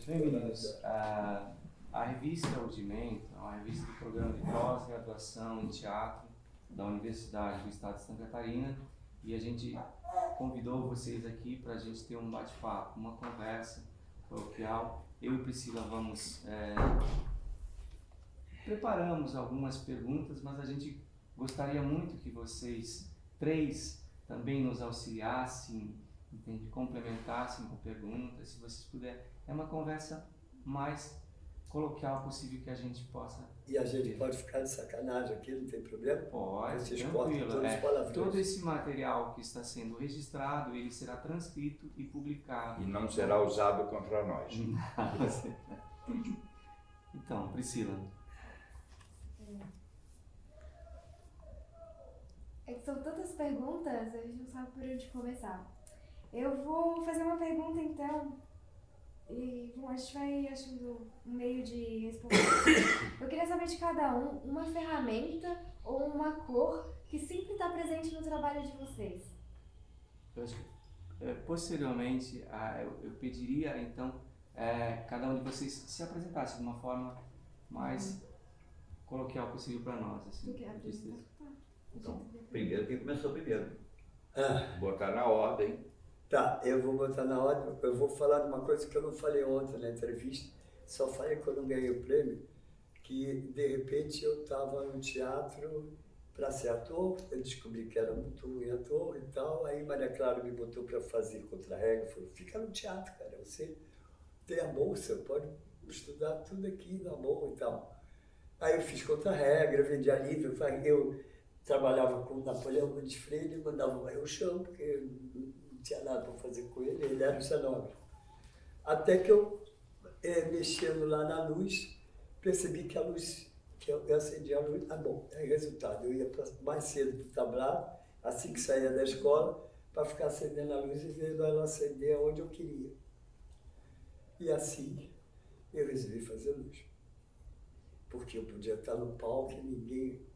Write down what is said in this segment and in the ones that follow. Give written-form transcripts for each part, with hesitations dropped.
Bem, meninos, a revista Udimento é uma revista do programa de pós-graduação em teatro da Universidade do Estado de Santa Catarina, e a gente convidou vocês aqui para a gente ter um bate-papo, uma conversa coloquial. Eu e Priscila preparamos algumas perguntas, mas a gente gostaria muito que vocês três também nos auxiliassem, entende? Complementassem com perguntas, se vocês puderem. É uma conversa mais coloquial possível que a gente possa. E a gente pode ficar de sacanagem aqui, não tem problema? Pode, vocês tranquilo. Todos os palavrões. Todo esse material que está sendo registrado, ele será transcrito e publicado. E não será usado contra nós. Então, Priscila. É que são tantas perguntas, a gente não sabe por onde começar. Eu vou fazer uma pergunta então, e a gente vai achando um meio de responder. Eu queria saber de cada um uma ferramenta ou uma cor que sempre está presente no trabalho de vocês. Eu acho que, posteriormente, eu pediria então cada um de vocês se apresentasse de uma forma mais coloquial possível para nós. Assim, Tu quer apresentar? Então, primeiro, quem começou primeiro? Botar na ordem. Tá, eu vou botar na ordem. Eu vou falar de uma coisa que eu não falei ontem na entrevista, só falei quando eu ganhei o prêmio, que de repente eu estava no teatro para ser ator, eu descobri que era muito ruim ator e tal, aí Maria Clara me botou para fazer contra-regra, falou, fica no teatro, cara, você tem a bolsa, pode estudar tudo aqui na boa e tal. Aí eu fiz contra-regra, vendi livro, eu trabalhava com Napoleão Gomes Freire e mandava varrer o chão, porque não tinha nada para fazer com ele, ele era um cenógrafo. Até que eu, mexendo lá na luz, percebi que a luz, que eu acendia a luz, bom, aí resultado, eu ia mais cedo para o tablado, assim que saía da escola, para ficar acendendo a luz e vendo ela acender onde eu queria. E assim, eu resolvi fazer luz. Porque eu podia estar no palco e ninguém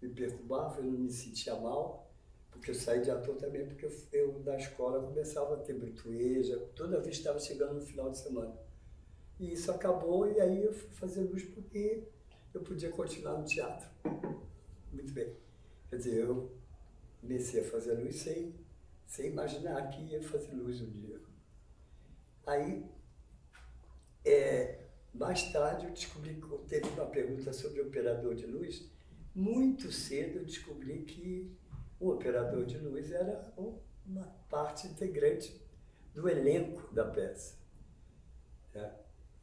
me perturbava, eu não me sentia mal, porque eu saí de ator também, porque eu na escola começava a ter britueja, toda vez estava chegando no final de semana. E isso acabou, e aí eu fui fazer luz porque eu podia continuar no teatro. Muito bem. Quer dizer, eu comecei a fazer luz sem imaginar que ia fazer luz um dia. Aí, mais tarde eu descobri que teve uma pergunta sobre operador de luz. Muito cedo eu descobri que o operador de luz era uma parte integrante do elenco da peça.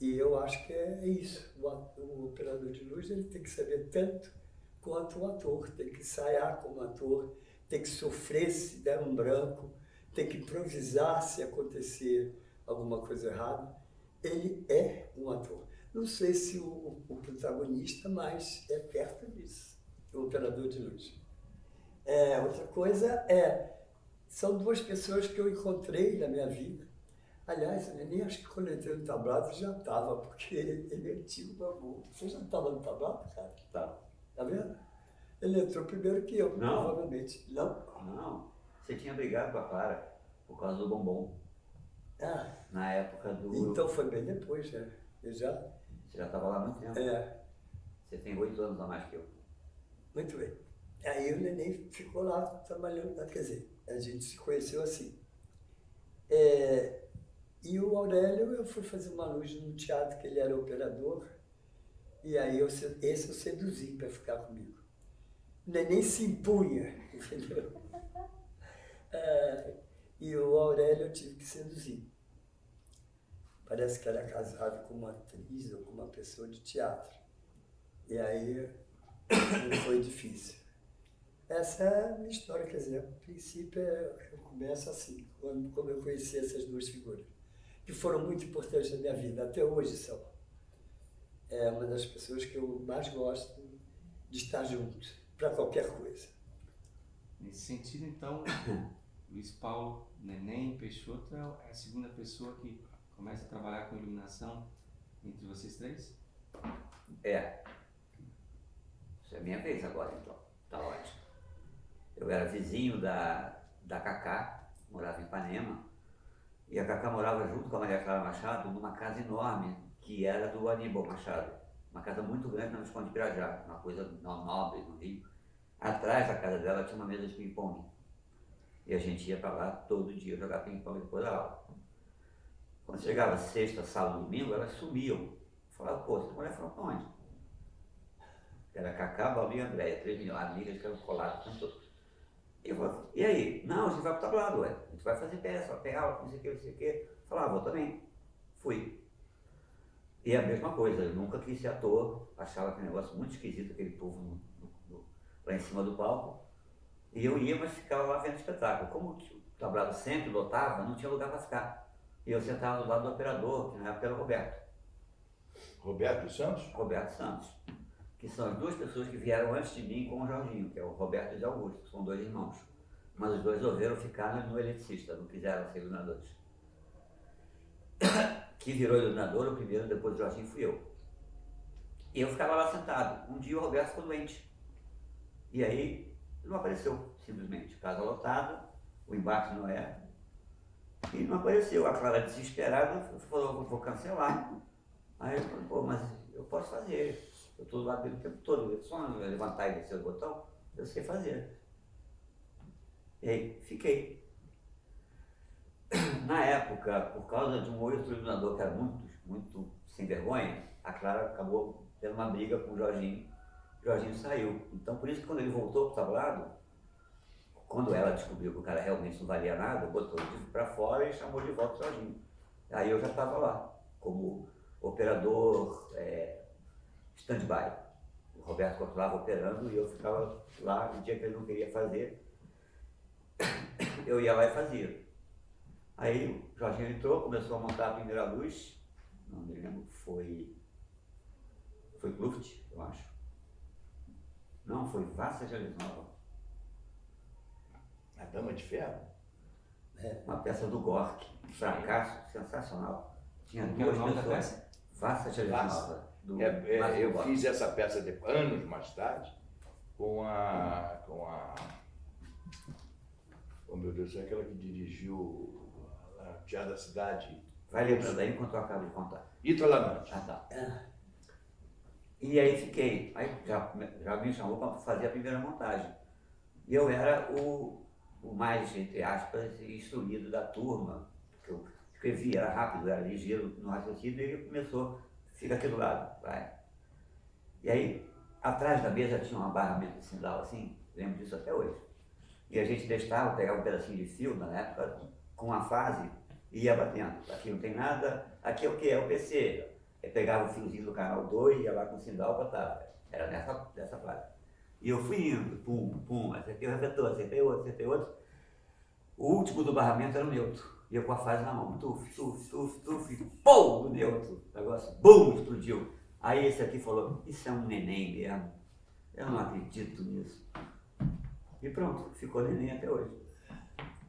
E eu acho que é isso. O operador de luz ele tem que saber tanto quanto o ator, tem que ensaiar como ator, tem que sofrer se der um branco, tem que improvisar se acontecer alguma coisa errada. Ele é um ator. Não sei se o protagonista, mas é perto disso. O operador de luz. Outra coisa são duas pessoas que eu encontrei na minha vida. Aliás, eu nem acho que quando eu entrei no tablado já estava, porque ele é antigo babu. Você já estava no tablado, cara? Tá. Tá vendo? Ele entrou primeiro que eu, Não. provavelmente. Não? Não, você tinha brigado com a Clara por causa do bombom. Na época do... Então foi bem depois, né? Você já estava lá há muito tempo. Você tem 8 anos a mais que eu. Muito bem. Aí o neném ficou lá trabalhando, quer dizer, a gente se conheceu assim. E o Aurélio, eu fui fazer uma luz no teatro, que ele era operador, e aí esse eu seduzi para ficar comigo. O neném se impunha, entendeu? E o Aurélio eu tive que seduzir. Parece que era casado com uma atriz ou com uma pessoa de teatro. E aí não foi difícil. Essa é a minha história, quer dizer, a princípio eu começo assim, como eu conheci essas duas figuras, que foram muito importantes na minha vida, até hoje são. É uma das pessoas que eu mais gosto de estar junto, para qualquer coisa. Nesse sentido, então, Luiz Paulo Neném Peixoto é a segunda pessoa que começa a trabalhar com iluminação entre vocês três? Isso é a minha vez agora, então. Tá ótimo. Eu era vizinho da Cacá, morava em Ipanema, E a Cacá morava junto com a Maria Clara Machado numa casa enorme, que era do Aníbal Machado. Uma casa muito grande na Visconde de Pirajá, uma coisa nobre no Rio. Atrás da casa dela tinha uma mesa de ping-pong. E a gente ia para lá todo dia jogar ping-pong depois da aula. Quando chegava sexta, sábado, domingo, elas sumiam. Falava, pô, essa mulher foi para onde? Era Cacá, Balu e Andréia, 3 milhões, amigas que eram coladas o tempo todo. E eu falava, e aí? Não, a gente vai pro tablado, ué. A gente vai fazer peça, vai pegar aula, não sei o que, não sei o que. Falava, vou também. Fui. E a mesma coisa, eu nunca quis ser ator, achava aquele negócio muito esquisito, aquele povo lá em cima do palco. E eu ia, mas ficava lá vendo espetáculo. Como o tablado sempre lotava, não tinha lugar para ficar. E eu sentava do lado do operador, que na época era o Roberto. Roberto Santos? Roberto Santos. Que são as duas pessoas que vieram antes de mim com o Jorginho, que é o Roberto e o Zé Augusto, são 2 irmãos. Mas os dois resolveram ficar no eletricista, não quiseram ser iluminadores. Que virou iluminador, o primeiro, depois do Jorginho fui eu. E eu ficava lá sentado. Um dia o Roberto ficou doente. E aí não apareceu, simplesmente. Casa lotada, o embarque não era. E não apareceu. A Clara, desesperada, falou, vou cancelar. Aí eu falei, pô, mas eu posso fazer. Eu estou do lado dele o tempo todo. Só levantar e descer o botão, eu sei fazer. E aí fiquei. Na época, por causa de um outro iluminador que era muito sem vergonha, a Clara acabou tendo uma briga com o Jorginho. O Jorginho saiu. Então, por isso que quando ele voltou para o tablado, quando ela descobriu que o cara realmente não valia nada, botou ele para fora e chamou de volta o Jorginho. Aí eu já estava lá, como operador stand-by. O Roberto continuava operando e eu ficava lá, no dia que ele não queria fazer, eu ia lá e fazia. Aí o Jorginho entrou, começou a montar a primeira luz, não me lembro, foi Kluft, eu acho. Não, foi Vassa de Nova. A Dama de Ferro? Uma peça do Gork, fracasso sensacional. Tinha Como que era o duas nome da pessoas. peça? Vassa de Nova. Eu fiz essa peça anos mais tarde com a oh meu Deus, é aquela que dirigiu a Teatro da Cidade. Vai lembrando aí enquanto eu acabo de contar. Ito Lamante. Ah, tá. E aí fiquei. Aí já me chamou para fazer a primeira montagem. E eu era o mais, entre aspas, instruído da turma, porque eu escrevia, era rápido, era ligeiro no raciocínio, e ele começou, fica aqui do lado, vai. E aí, atrás da mesa tinha um barramento de sinal assim, lembro disso até hoje. E a gente testava, pegava um pedacinho de fio, na época, com uma fase, e ia batendo. Aqui não tem nada, aqui é o que? É o PC. Aí pegava o fiozinho do canal 2, ia lá com o sinal, botava. Era dessa fase. E eu fui indo, pum, pum, acertei o refletor, acertei outro. O último do barramento era o neutro. E eu com a fase na mão, tuf, pum, o neutro. O negócio, bum, explodiu. Aí esse aqui falou, isso é um neném mesmo. Eu não acredito nisso. E pronto, ficou neném até hoje.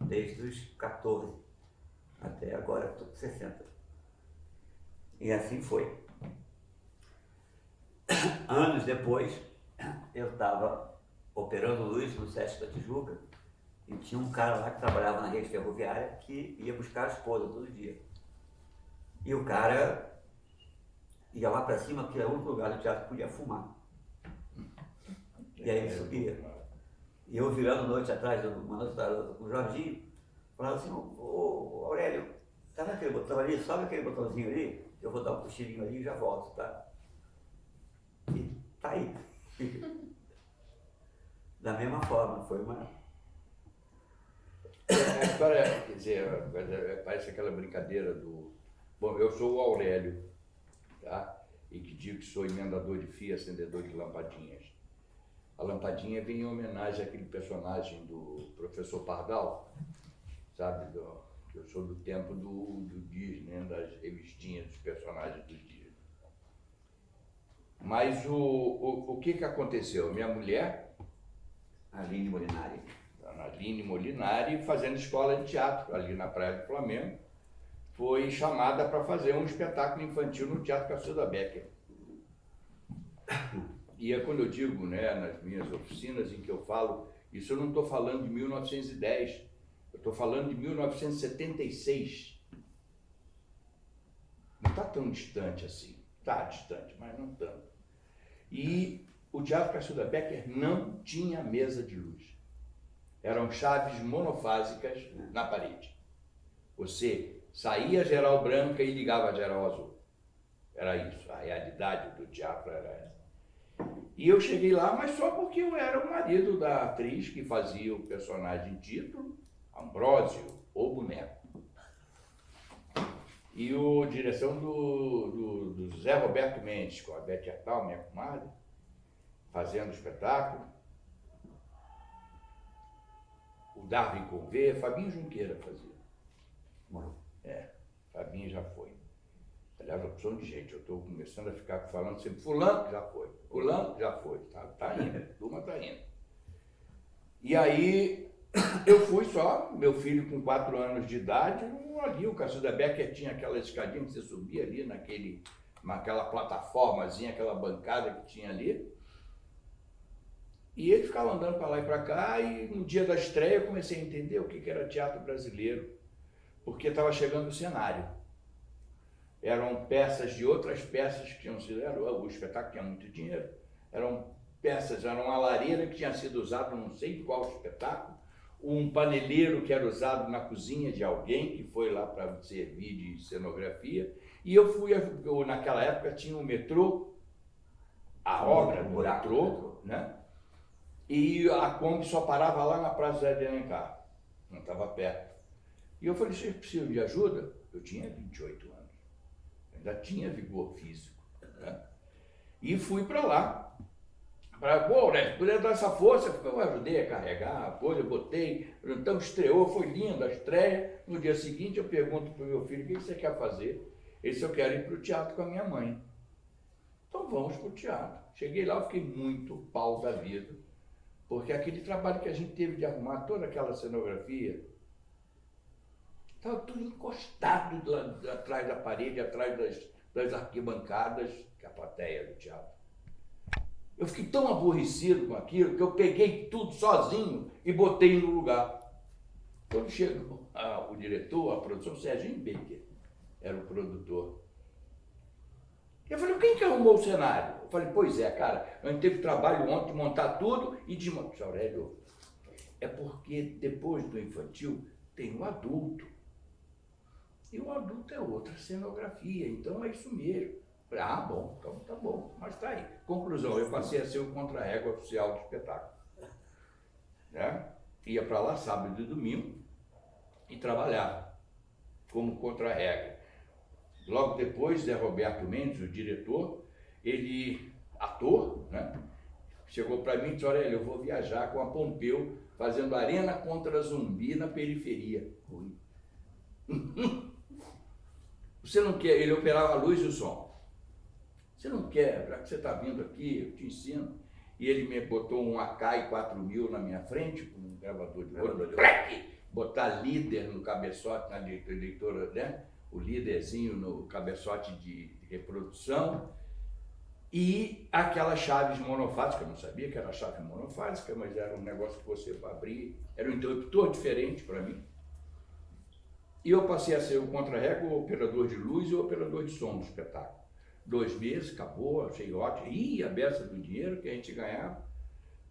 Desde os 14 até agora, estou com 60. E assim foi. Anos depois, eu estava operando luz no SESC da Tijuca e tinha um cara lá que trabalhava na rede ferroviária que ia buscar a esposa todo dia. E o cara ia lá para cima, porque era o único lugar do teatro que podia fumar. E aí ele subia. E eu virando noite atrás, uma noite com o Jorginho, falava assim, ô Aurélio, tá naquele botão ali? Sobe aquele botãozinho ali, eu vou dar um cochilinho ali e já volto, tá? E tá aí. Da mesma forma, foi uma... A história, quer dizer, parece aquela brincadeira do... Bom, eu sou o Aurélio, tá? E que digo que sou emendador de fio, acendedor de lampadinhas. A lampadinha vem em homenagem àquele personagem do Professor Pardal, sabe? Eu sou do tempo do Disney, das revistinhas dos personagens do Disney. Mas o que aconteceu? Minha mulher, Aline Molinari. Aline Molinari, fazendo escola de teatro ali na Praia do Flamengo, foi chamada para fazer um espetáculo infantil no Teatro Cacilda Becker. E é quando eu digo, né, nas minhas oficinas em que eu falo, isso eu não estou falando de 1910, eu estou falando de 1976. está tão distante assim. Está distante, mas não tanto. E o Teatro Cacilda Becker não tinha mesa de luz. Eram chaves monofásicas na parede. Você saía geral branca e ligava geral azul. Era isso, a realidade do teatro era essa. E eu cheguei lá, mas só porque eu era o marido da atriz que fazia o personagem título, Ambrósio, o boneco. E a direção do Zé Roberto Mendes, com a Bete Artal, minha comadre, fazendo o espetáculo. O Darwin Convê, Fabinho Junqueira fazia. Morou. Fabinho já foi. Aliás, opção de gente, eu estou começando a ficar falando sempre, fulano já foi, fulano já foi, tá indo, a turma tá indo. E aí, eu fui só, meu filho com 4 anos de idade, ali o Cacilda Becker tinha aquela escadinha que você subia ali naquela plataformazinha, aquela bancada que tinha ali. E ele ficava andando para lá e para cá, e no dia da estreia eu comecei a entender o que era teatro brasileiro, porque estava chegando o cenário. Eram peças de outras peças que tinham sido, o espetáculo tinha muito dinheiro, eram peças, era uma lareira que tinha sido usada não sei em qual espetáculo, um paneleiro que era usado na cozinha de alguém que foi lá para servir de cenografia, e naquela época tinha o metrô, a obra do metrô, né? E a Kombi só parava lá na Praça Zé de Alencar, não estava perto. E eu falei, vocês precisam de ajuda? Eu tinha 28 anos, ainda tinha vigor físico, né? E fui para lá. Se puder dar essa força, eu ajudei a carregar a coisa, eu botei. Então estreou, foi linda a estreia. No dia seguinte eu pergunto para o meu filho, o que você quer fazer? Ele disse, eu quero ir para o teatro com a minha mãe. Então vamos para o teatro. Cheguei lá, eu fiquei muito pau da vida. Porque aquele trabalho que a gente teve de arrumar toda aquela cenografia, estava tudo encostado atrás da parede, atrás das arquibancadas, que é a plateia do teatro. Eu fiquei tão aborrecido com aquilo que eu peguei tudo sozinho e botei no lugar. Quando chegou o diretor, a produção, Serginho Baker era o produtor. Eu falei, quem que arrumou o cenário? Eu falei, pois é, cara, a gente teve trabalho ontem de montar tudo e de montar. Aurélio, é porque depois do infantil tem o adulto. E o adulto é outra cenografia, então é isso mesmo. Eu falei, bom, então tá bom, mas tá aí. Conclusão, eu passei a ser o contra-régua oficial do espetáculo. Né? Ia para lá sábado e domingo e trabalhava como contra-régua. Logo depois, Zé Roberto Mendes, o diretor, ator, né? Chegou para mim e disse, Aurélio, eu vou viajar com a Pompeu fazendo Arena contra Zumbi na periferia. Você não quer, ele operava a luz e o som. Você não quer, já que você está vindo aqui, eu te ensino. E ele me botou um Akai 4000 na minha frente, com um gravador de ouro, botar líder no cabeçote, na leitora, né? O líderzinho no cabeçote de reprodução, e aquelas chaves monofásicas, eu não sabia que era chave monofásica, mas era um negócio que você abria, era um interruptor diferente para mim. E eu passei a ser o contra-régua, o operador de luz e o operador de som do espetáculo. 2 meses, acabou, achei ótimo. A beça do dinheiro que a gente ganhava,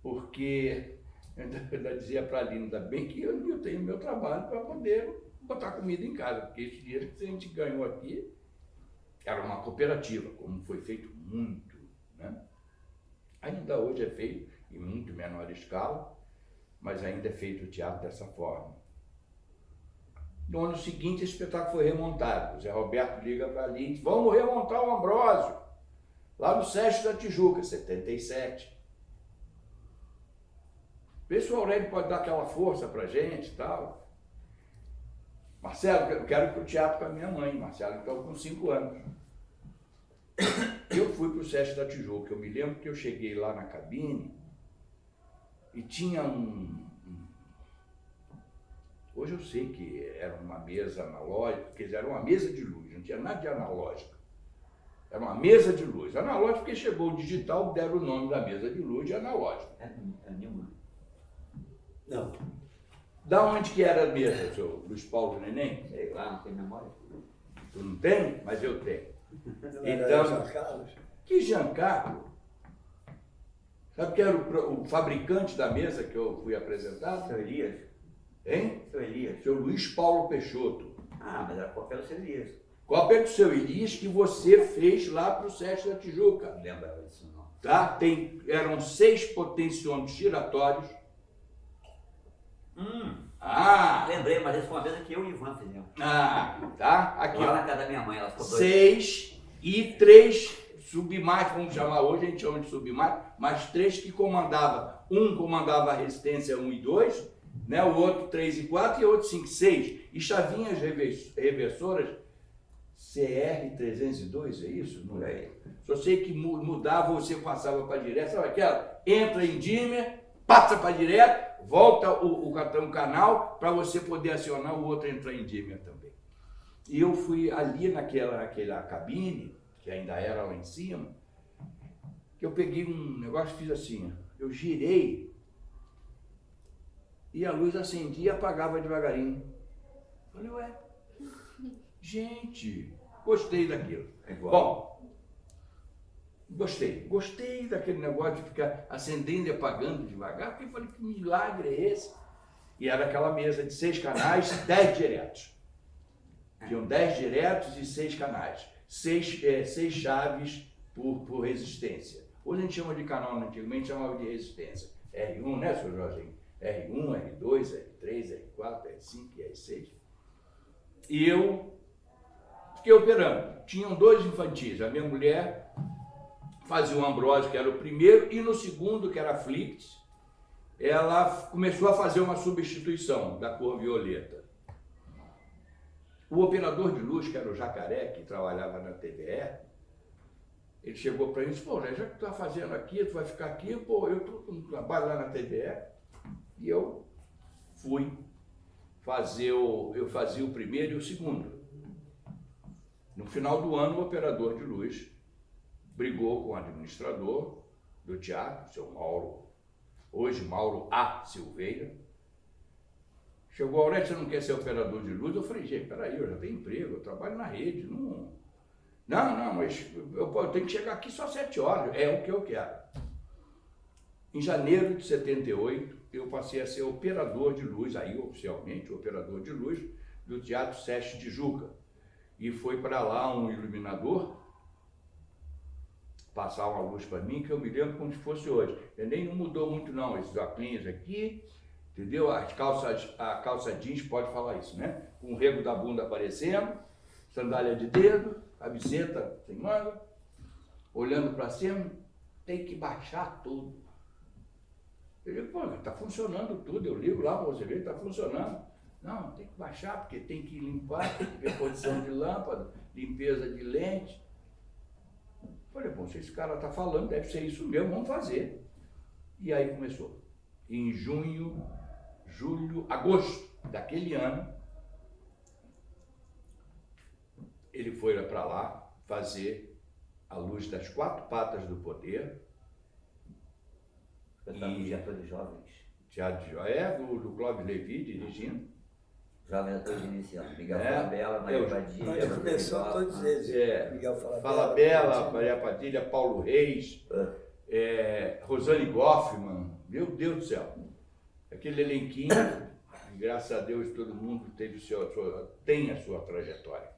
porque eu ainda dizia para a Aline, ainda bem que eu tenho meu trabalho para poder botar comida em casa, porque esse dinheiro que a gente ganhou aqui era uma cooperativa, como foi feito muito, né? Ainda hoje é feito em muito menor escala, mas ainda é feito o teatro dessa forma. No ano seguinte, esse espetáculo foi remontado. O Zé Roberto liga para ali e diz, vamos remontar o Ambrósio, lá no Sesc da Tijuca, 77. Vê se o Aurélio pode dar aquela força para a gente e tal. Marcelo, eu quero ir para o teatro com a minha mãe. Marcelo, então, com 5 anos. Eu fui para o Sesc da Tijuca. Eu me lembro que eu cheguei lá na cabine e tinha Hoje eu sei que era uma mesa analógica, quer dizer, era uma mesa de luz, não tinha nada de analógica. Era uma mesa de luz. Analógica porque chegou o digital, deram o nome da mesa de luz de analógica. Nenhuma. Não. Da onde que era a mesa, seu Luiz Paulo Neném? Sei lá, não tem memória. Tu não tem? Mas eu tenho. Não era Então- Jean Carlos? Que Giancarlo? Sabe que era o fabricante da mesa que eu fui apresentado? Seu Elias? Hein? Seu Elias? Seu Luiz Paulo Peixoto. Ah, mas era cópia do seu Elias. Cópia do seu Elias que você fez lá para o Sesc da Tijuca. Não lembrava disso, não. Tá? Eram 6 potenciômetros giratórios. Ah! Lembrei, mas esse foi uma vez que eu e o Ivan fizemos. Tá? Aqui, Lá ó. na casa da minha mãe, ela ficou doida. 6 e 3 submáquinas, vamos chamar hoje, a gente chama de submáquinas, mas 3 que comandava. Um comandava a resistência 1 e 2, né? O outro 3 e 4 e o outro 5 e 6. E chavinhas reversoras CR302, é isso? Não é? Só sei que mudava, você passava para direto, sabe aquela? Entra em dimmer, passa para direto, volta o canal para você poder acionar o outro entrar em dimmer também. E eu fui ali naquela cabine, que ainda era lá em cima, que eu peguei um negócio e fiz assim, ó, eu girei e a luz acendia e apagava devagarinho. Falei, ué, gente, gostei daquilo. É igual. Bom, gostei daquele negócio de ficar acendendo e apagando devagar, porque eu falei, que milagre é esse? E era aquela mesa de 6 canais, 10 diretos. Tinham 10 diretos e 6 canais. 6 chaves por resistência. Hoje a gente chama de canal, antigamente chamava de resistência. R1, né, senhor Jorginho? R1, R2, R3, R4, R5 e R6. E eu fiquei operando. Tinham 2 infantis. A minha mulher fazia o Ambrosio, que era o primeiro, e no segundo, que era a Flix, ela começou a fazer uma substituição da cor violeta. O operador de luz, que era o Jacaré, que trabalhava na TVE, ele chegou para mim e disse, pô, já que tu tá fazendo aqui, tu vai ficar aqui, pô, eu tô com trabalho lá na TVE, e eu fui fazer eu fazia o primeiro e o segundo. No final do ano, o operador de luz brigou com o administrador do teatro, seu Mauro, hoje Mauro A. Silveira. Chegou, Aurélio, você não quer ser operador de luz? Eu falei, gente, peraí, eu já tenho emprego, eu trabalho na rede, não, mas eu tenho que chegar aqui só 7 horas, é o que eu quero. Em janeiro de 78, eu passei a ser operador de luz, aí oficialmente operador de luz, do Teatro Sesc Tijuca. E foi para lá um iluminador passar uma luz para mim, que eu me lembro como se fosse hoje. E nem não mudou muito não, esses óculos aqui, entendeu? A calça jeans pode falar isso, né? Com o rego da bunda aparecendo, sandália de dedo, camiseta sem manga, olhando para cima, tem que baixar tudo. Eu digo, pô, tá funcionando tudo, eu ligo lá para você ver, tá funcionando. Não, tem que baixar, porque tem que limpar, tem que ver posição de lâmpada, limpeza de lente. Falei, bom, se esse cara tá falando, deve ser isso mesmo, vamos fazer. E aí começou. Em junho, julho, agosto daquele ano, ele foi para lá fazer A Luz das 4 Patas do Poder. Eu estava no Teatro de Jovens. Teatro de do Clóvis Levi dirigindo. Jovens Atores Iniciando. Miguel É, Falabella, Maria Padilha. Mas ele começou todos eles. Miguel Fala Bela, Maria Padilha, Paulo Reis, Rosane Goffman, meu Deus do céu. Aquele elenquinho, graças a Deus todo mundo tem a sua trajetória.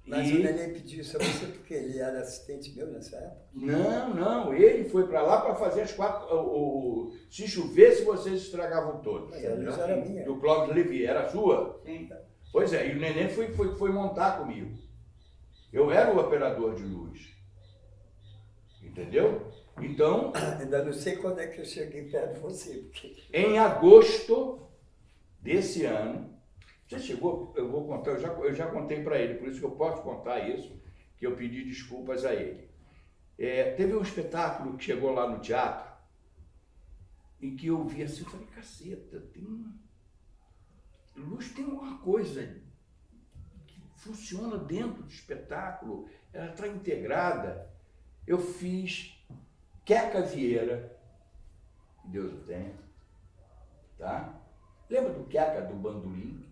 Mas o Neném pediu isso a você porque ele era assistente meu nessa época? Não, ele foi para lá para fazer as 4. Se chovesse, vocês estragavam todos. Mas a luz era minha. Do Clóvis Levi, era sua? Sim. Pois é, e o Neném foi montar comigo. Eu era o operador de luz. Entendeu? Então, Ainda não sei quando é que eu cheguei perto de você. Porque... em agosto desse ano, você chegou, eu vou contar, eu já contei para ele, por isso que eu posso contar isso, que eu pedi desculpas a ele. Teve um espetáculo que chegou lá no teatro, em que eu vi assim, eu falei, caceta, luz tem uma coisa que funciona dentro do espetáculo, ela está integrada. Eu fiz Queca Vieira, que Deus o tenha, tá? Lembra do Queca do bandolim?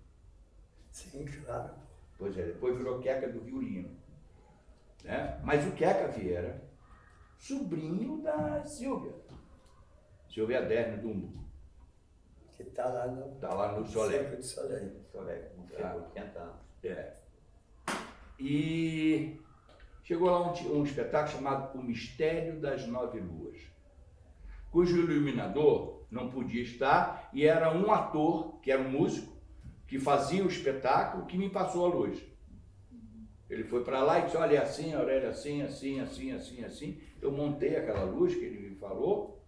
Sim, claro. Pois é, depois virou Queca do violino. né? Mas o Queca Vieira, sobrinho da Silvia Aderne Dumbo, Que está lá no está lá no Solé. Cerco de Soleil. Soleil, com Tá. 80 anos. É. E chegou lá um espetáculo chamado O Mistério das Nove Luas, cujo iluminador não podia estar e era um ator, que era um músico, que fazia o espetáculo, que me passou a luz. Ele foi para lá e disse, olha, é assim, Aurélio, assim, assim, assim, assim, assim. Eu montei aquela luz que ele me falou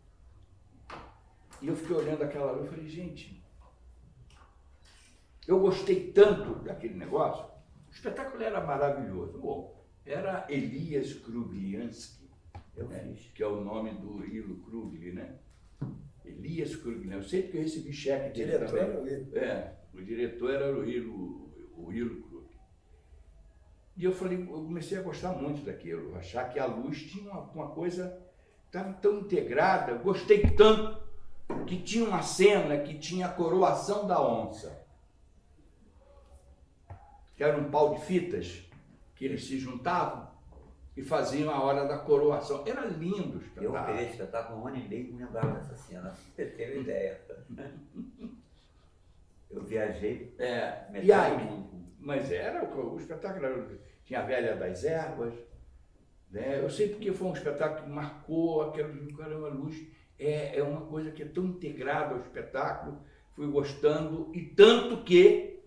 e eu fiquei olhando aquela luz e falei, gente, eu gostei tanto daquele negócio. O espetáculo era maravilhoso. Bom, era Elias Krugliansky, Eu né? fiz. Que é o nome do Ilo Krugli, né? Elias Krugliansky. Eu sei porque eu recebi cheque O dele diretor também. era o Ilo. É, o diretor era o Ilo Krugli. E eu falei, eu comecei a gostar muito daquilo, achar que a luz tinha uma coisa, estava tão integrada, gostei tanto, que tinha uma cena que tinha a coroação da onça, que era um pau de fitas, que eles se juntavam e faziam a hora da coroação. Era lindo o Eu espetáculo. operei espetáculo um ano e meio e não lembrava dessa cena. Você teve ideia. Eu viajei É, e metade do aí, mundo. mas era o espetáculo, tinha a Velha das Ervas, né? Eu sei porque foi um espetáculo que marcou aquela luz, é uma coisa que é tão integrada ao espetáculo, fui gostando, e tanto que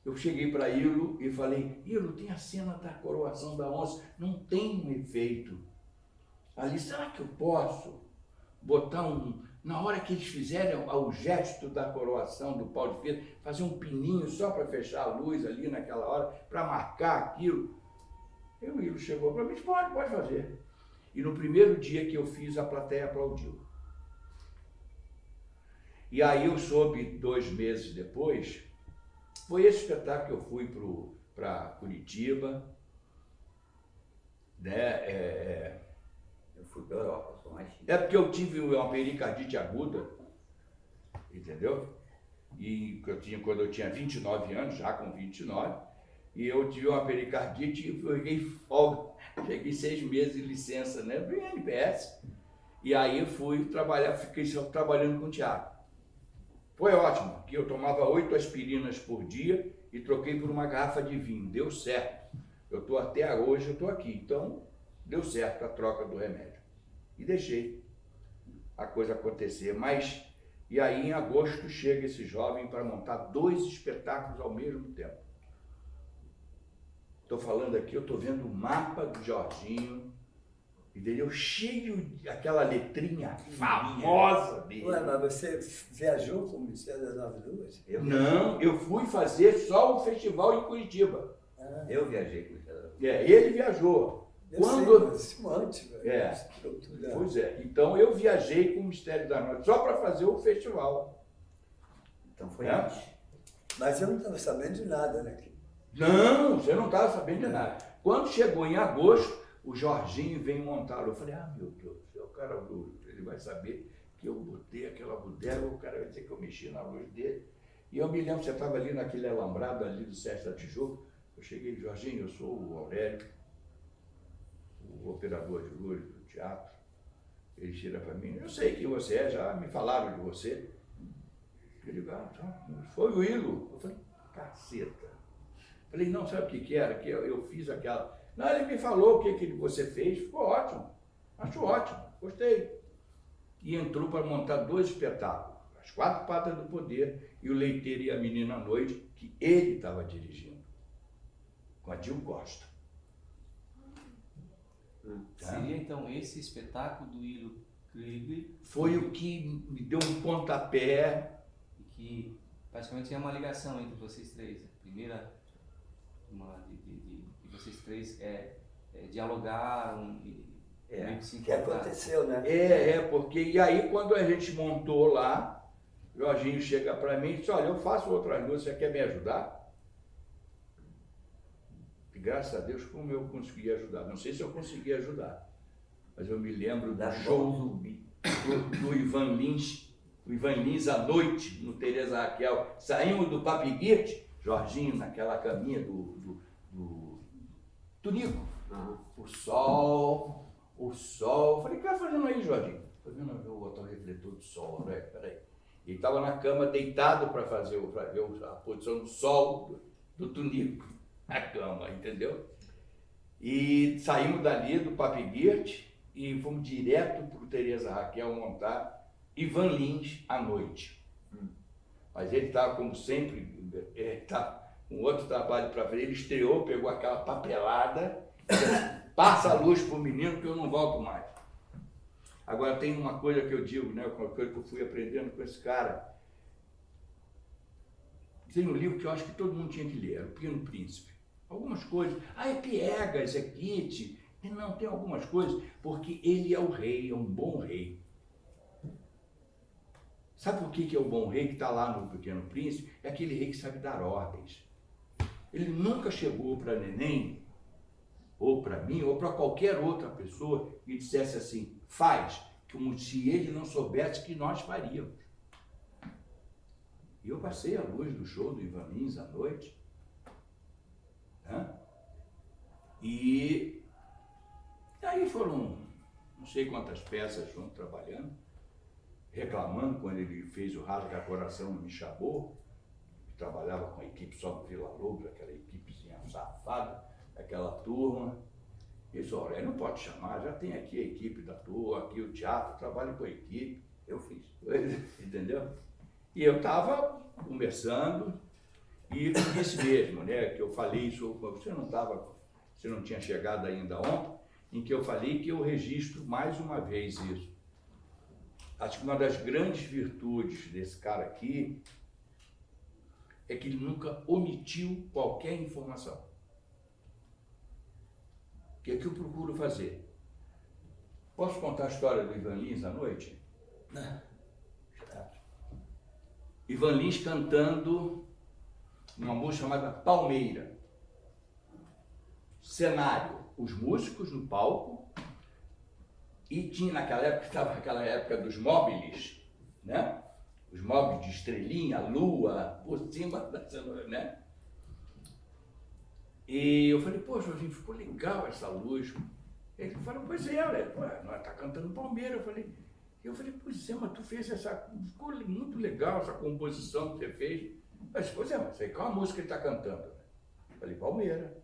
eu cheguei para Ilo e falei, Ilo, tem a cena da coroação da onça, não tem um efeito ali, será que eu posso botar na hora que eles fizerem o gesto da coroação do pau de fita, fazer um pininho só para fechar a luz ali naquela hora, para marcar aquilo? E o Ilo chegou para mim e disse, pode fazer. E no primeiro dia que eu fiz, a plateia aplaudiu. E aí eu soube, 2 meses depois, foi esse espetáculo que eu fui para Curitiba, né? Eu fui para a Europa, sou mais chique. É porque eu tive uma pericardite aguda, entendeu? E quando eu tinha 29 anos, já com 29, e eu tive uma pericardite e eu peguei folga, peguei 6 meses de licença, né, do INPS, e aí fui trabalhar, fiquei só trabalhando com teatro. Foi ótimo, que eu tomava 8 aspirinas por dia e troquei por uma garrafa de vinho, deu certo. Eu estou até hoje, eu estou aqui, então deu certo a troca do remédio. E deixei a coisa acontecer, mas, e aí em agosto chega esse jovem para montar 2 espetáculos ao mesmo tempo. Estou falando aqui, eu estou vendo o mapa do Jorginho, entendeu? Cheio daquela letrinha famosa dele. Ué, mas você viajou com o Mistério das Nove Luas? Não, eu fui fazer só o festival em Curitiba. Eu viajei com isso. Ele viajou. Eu sei, mas antes, velho. É. Estrutura. Pois é, então eu viajei com o Mistério da Noite só para fazer o festival. Então foi É? antes. Mas eu não estava sabendo de nada, né? Não, você não estava sabendo de nada. Quando chegou em agosto, o Jorginho vem montar. Eu falei, meu Deus do céu, o cara, ele vai saber que eu botei aquela bodega, o cara vai dizer que eu mexi na luz dele. E eu me lembro, você estava ali naquele alambrado ali do Sérgio da Tijuca. Eu cheguei, Jorginho, eu sou o Aurélio, o operador de luz do teatro. Ele tira para mim, eu sei que você é, já me falaram de você. Ele digo, foi o Ilo. Eu falei, caceta. Falei, não, sabe o que era? Que eu fiz aquela... Não, ele me falou o que você fez, ficou ótimo. Acho ótimo, gostei. E entrou para montar 2 espetáculos, As 4 Patas do Poder e O Leiteiro e a Menina à Noite, que ele estava dirigindo, com a Dil Costa. Tá? Seria então esse espetáculo do Ilo Krugli Foi o que me deu um pontapé. e que praticamente tinha uma ligação entre vocês três. A primeira, de vocês três dialogaram e meio que se Que encontraram. aconteceu, né? Porque e aí quando a gente montou lá, o Jorginho chega para mim e diz, olha, eu faço outras luzes, você quer me ajudar? E graças a Deus, como eu consegui ajudar. Não sei se eu consegui ajudar, mas eu me lembro do show do Ivan Lins, o Ivan Lins à noite, no Teresa Raquel. Saímos do Papiguete, Jorginho naquela caminha do Tunico. o sol. Eu falei, o que tá fazendo aí, Jorginho? Tô vendo eu botar o refletor do sol, né? Peraí. Ele estava na cama deitado para ver a posição do sol do tunico na cama, entendeu? E saímos dali do Papiguete e fomos direto para o Tereza Raquel montar Ivan Lins à noite. Mas ele estava, como sempre, tá com outro trabalho para fazer. Ele estreou, pegou aquela papelada, passa a luz para o menino que eu não volto mais. Agora tem uma coisa que eu digo, né, uma coisa que eu fui aprendendo com esse cara. Tem um livro que eu acho que todo mundo tinha que ler, era O Pequeno Príncipe. Algumas coisas, é piegas, é kit, não, tem algumas coisas, porque ele é o rei, é um bom rei. Sabe por que é o bom rei que está lá no Pequeno Príncipe? É aquele rei que sabe dar ordens. Ele nunca chegou para Neném, ou para mim, ou para qualquer outra pessoa e dissesse assim, faz, como se ele não soubesse que nós faríamos. E eu passei a luz do show do Ivan Lins à noite, né? E aí foram não sei quantas peças juntos trabalhando, reclamando quando ele fez o Rasga Coração no Michabô, que trabalhava com a equipe só do Vila Lobos, aquela equipezinha safada, aquela turma. Isso, olha, não pode chamar, já tem aqui a equipe da turma, aqui o teatro, trabalho com a equipe. Eu fiz, entendeu? E eu estava conversando e disse mesmo, né, que eu falei isso, você não tinha chegado ainda ontem, em que eu falei que eu registro mais uma vez isso. Acho que uma das grandes virtudes desse cara aqui é que ele nunca omitiu qualquer informação. O que é que eu procuro fazer? Posso contar a história do Ivan Lins à noite? Não. Ivan Lins cantando uma música chamada Palmeira. Cenário, os músicos no palco, e tinha naquela época, estava aquela época dos móveis, né? Os móveis de estrelinha, lua, por cima, né? E eu falei, poxa, Jorginho, ficou legal essa luz. Ele falou, pois é, nós tá cantando Palmeira. Eu falei, pois é, mas tu fez ficou muito legal essa composição que você fez. Mas, pois é, mas aí qual a música que ele tá cantando? Eu falei, Palmeira.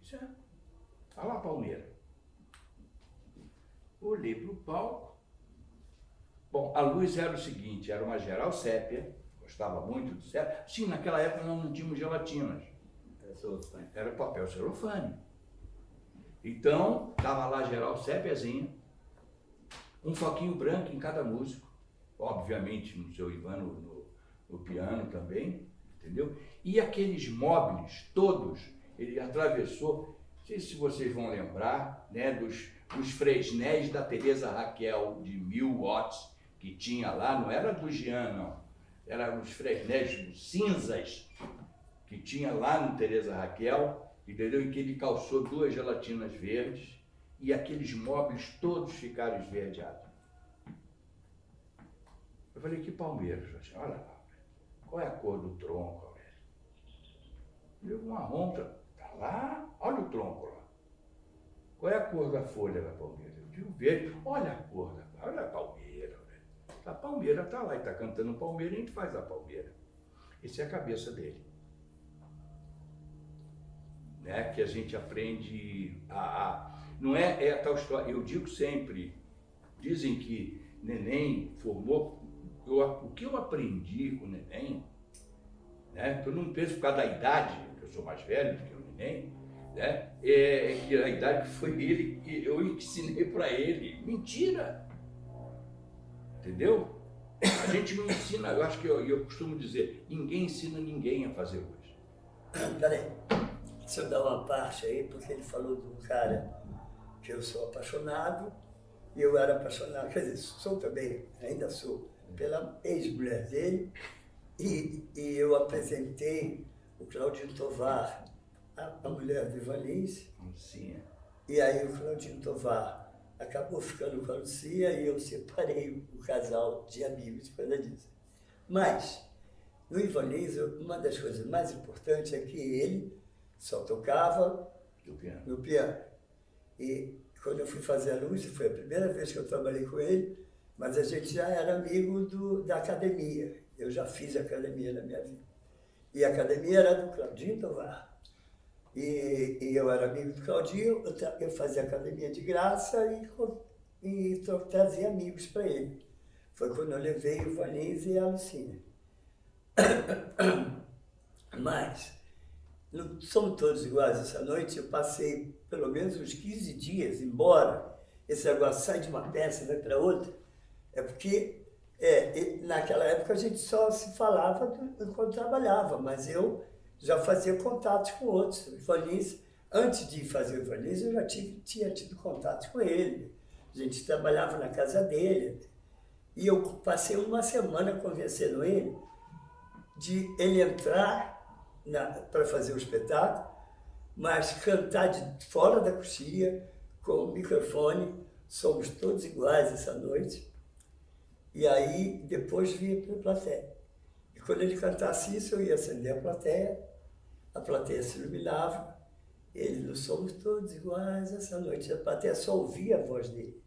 Isso é. Olha lá, Palmeira. Olhei pro palco. Bom, a luz era o seguinte, era uma geral sépia, gostava muito do sépia. Sim, naquela época nós não tínhamos gelatinas. Era papel celofane. Então, estava lá geral sépiazinha, um foquinho branco em cada músico, obviamente no seu Ivan, no piano também, entendeu? E aqueles móveis todos, ele atravessou, não sei se vocês vão lembrar, né, dos Fresnéis da Tereza Raquel, de 1000 watts, que tinha lá, não era do Jean, não, eram os Fresnéis cinzas, que tinha lá no Tereza Raquel, entendeu? Em que ele calçou 2 gelatinas verdes e aqueles móveis todos ficaram esverdeados. Eu falei, que Palmeira, Jorginho, olha lá, qual é a cor do tronco, Aurélio? Eu digo, marrom, tá lá, olha o tronco lá. Qual é a cor da folha da palmeira? Eu digo, verde, olha a cor olha a palmeira, Aurélio. A palmeira tá lá, ele tá cantando palmeira e a gente faz a palmeira. Essa é a cabeça dele. Né, que a gente aprende não é a tal história, eu digo sempre, dizem que Neném formou, o que eu aprendi com o Neném, né, eu não penso por causa da idade, que eu sou mais velho do que o Neném, né, é que a idade que foi ele, que eu ensinei para ele, mentira, entendeu? A gente não ensina, eu acho que eu costumo dizer, ninguém ensina ninguém a fazer luz. Peraí. Deixa eu dar uma parte aí, porque ele falou de um cara que eu sou apaixonado, e eu era apaixonado, quer dizer, sou também, ainda sou, pela ex-mulher dele, e eu apresentei o Claudinho Tovar, a mulher do Ivan Lins, e aí o Claudinho Tovar acabou ficando com a Lucia e eu separei o casal de amigos por causa disso. Mas, no Ivan Lins, uma das coisas mais importantes é que ele só tocava Do piano. no piano. E quando eu fui fazer a luz, foi a primeira vez que eu trabalhei com ele, mas a gente já era amigo da academia. Eu já fiz academia na minha vida. E a academia era do Claudinho Tovar. E eu era amigo do Claudinho, eu fazia academia de graça e trazia amigos para ele. Foi quando eu levei o Vanins e a Lucina. Mas, não somos todos iguais. Essa noite eu passei pelo menos uns 15 dias, embora esse negócio sai de uma peça e vai para outra, é porque naquela época a gente só se falava quando trabalhava, mas eu já fazia contatos com outros. O Vanins, antes de fazer o Vanins, eu já tinha tido contato com ele. A gente trabalhava na casa dele. E eu passei uma semana convencendo ele de ele entrar para fazer o espetáculo, mas cantar de fora da coxia, com o microfone, somos todos iguais essa noite. E aí, depois vinha para a plateia. E quando ele cantasse isso, eu ia acender a plateia se iluminava, ele, não somos todos iguais essa noite. A plateia só ouvia a voz dele.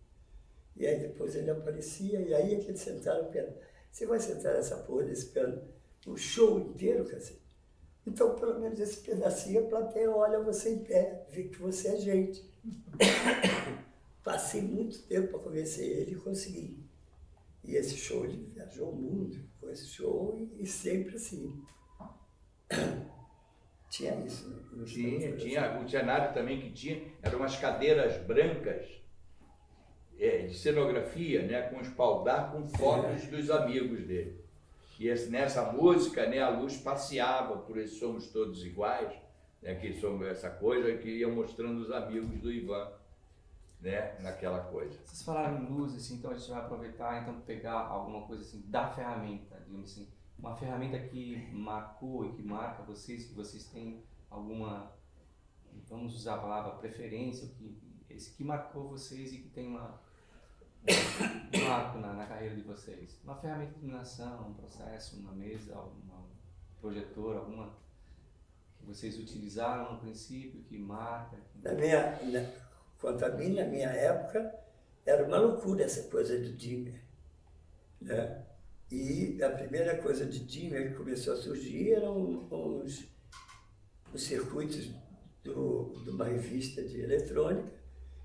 E aí depois ele aparecia, e aí é que eles sentaram no piano. Você vai sentar nessa porra desse piano o show inteiro, cacete? Então, pelo menos esse pedacinho, a plateia olha você em pé, vê que você é gente. Passei muito tempo para convencer ele e consegui. E esse show, ele viajou o mundo com esse show e sempre assim. Tinha isso, né? Tinha. O cenário também que tinha, eram umas cadeiras brancas de cenografia, né, com espaldar, com fotos dos amigos dele. E nessa música, né, a luz passeava por esses Somos Todos Iguais, né, que somos essa coisa que ia mostrando os amigos do Ivan, né, naquela coisa. Vocês falaram em luz, assim, então a gente vai aproveitar, então, pegar alguma coisa assim da ferramenta, digamos assim, uma ferramenta que marcou e que marca vocês, que vocês têm alguma, vamos usar a palavra preferência, que marcou vocês e que tem um marco na carreira de vocês. Uma ferramenta de iluminação, um processo, uma mesa, um projetor, alguma que vocês utilizaram no princípio, que marca. Quanto a mim, na minha época, era uma loucura essa coisa do dimmer, né? E a primeira coisa de dimmer que começou a surgir eram os circuitos de uma revista de eletrônica,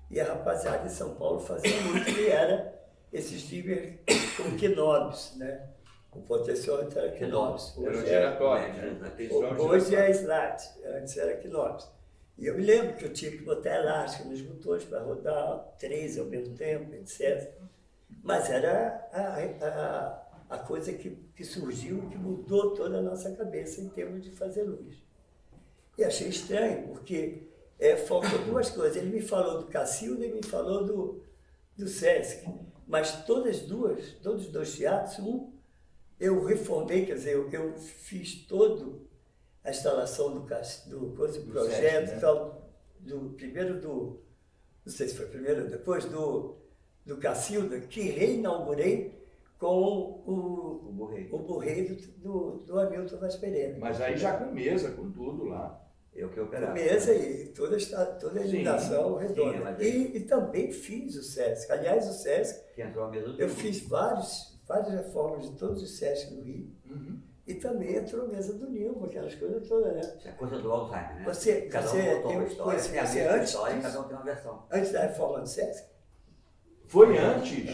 e a rapaziada em São Paulo fazia muito, e era esses dimmer com knobs, né? O potenciômetro era knobs. Era giratório, né? Hoje é slide, antes era knobs. E eu me lembro que eu tinha que botar elástico nos botões para rodar 3 ao mesmo tempo, etc. Mas era a coisa que surgiu, que mudou toda a nossa cabeça em termos de fazer luz. E achei estranho, porque faltam duas coisas. Ele me falou do Cacilda e me falou do Sesc. Mas todos os dois teatros, eu reformei, quer dizer, eu fiz todo a instalação do projeto, Sesc, né? tal, não sei se foi primeiro ou depois, do Cacilda, que reinaugurei com o Borrei do Hamilton Vaz Pereira. Mas aí já com mesa, com tudo lá. Eu que operava. Mesa e toda a iluminação redonda. E também fiz o Sesc. Aliás, o Sesc, Que entrou a mesa do eu fiz várias reformas de todos os Sesc no Rio. Uhum. E também entrou a mesa do Nilma, aquelas coisas todas, né? Isso é coisa do Alzheimer, né? Cada um botou uma história, conheci tem a você mesma antes história, disso? cada um tem uma versão. Antes da reforma do Sesc? Foi antes.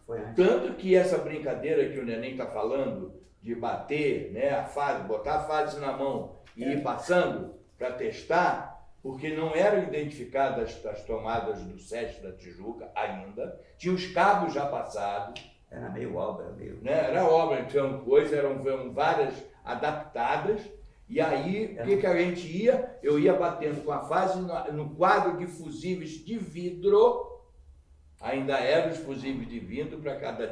Foi antes. Tanto que essa brincadeira que o Neném está falando, de bater, né, botar a fase na mão e ir passando para testar, porque não eram identificadas as tomadas do SESC da Tijuca ainda, tinha os cabos já passados. Era meio obra, meio... Né? Era obra, então eram várias adaptadas, e aí o que a gente ia? Eu ia batendo com a fase no quadro de fusíveis de vidro, ainda eram os fusíveis de vidro para cada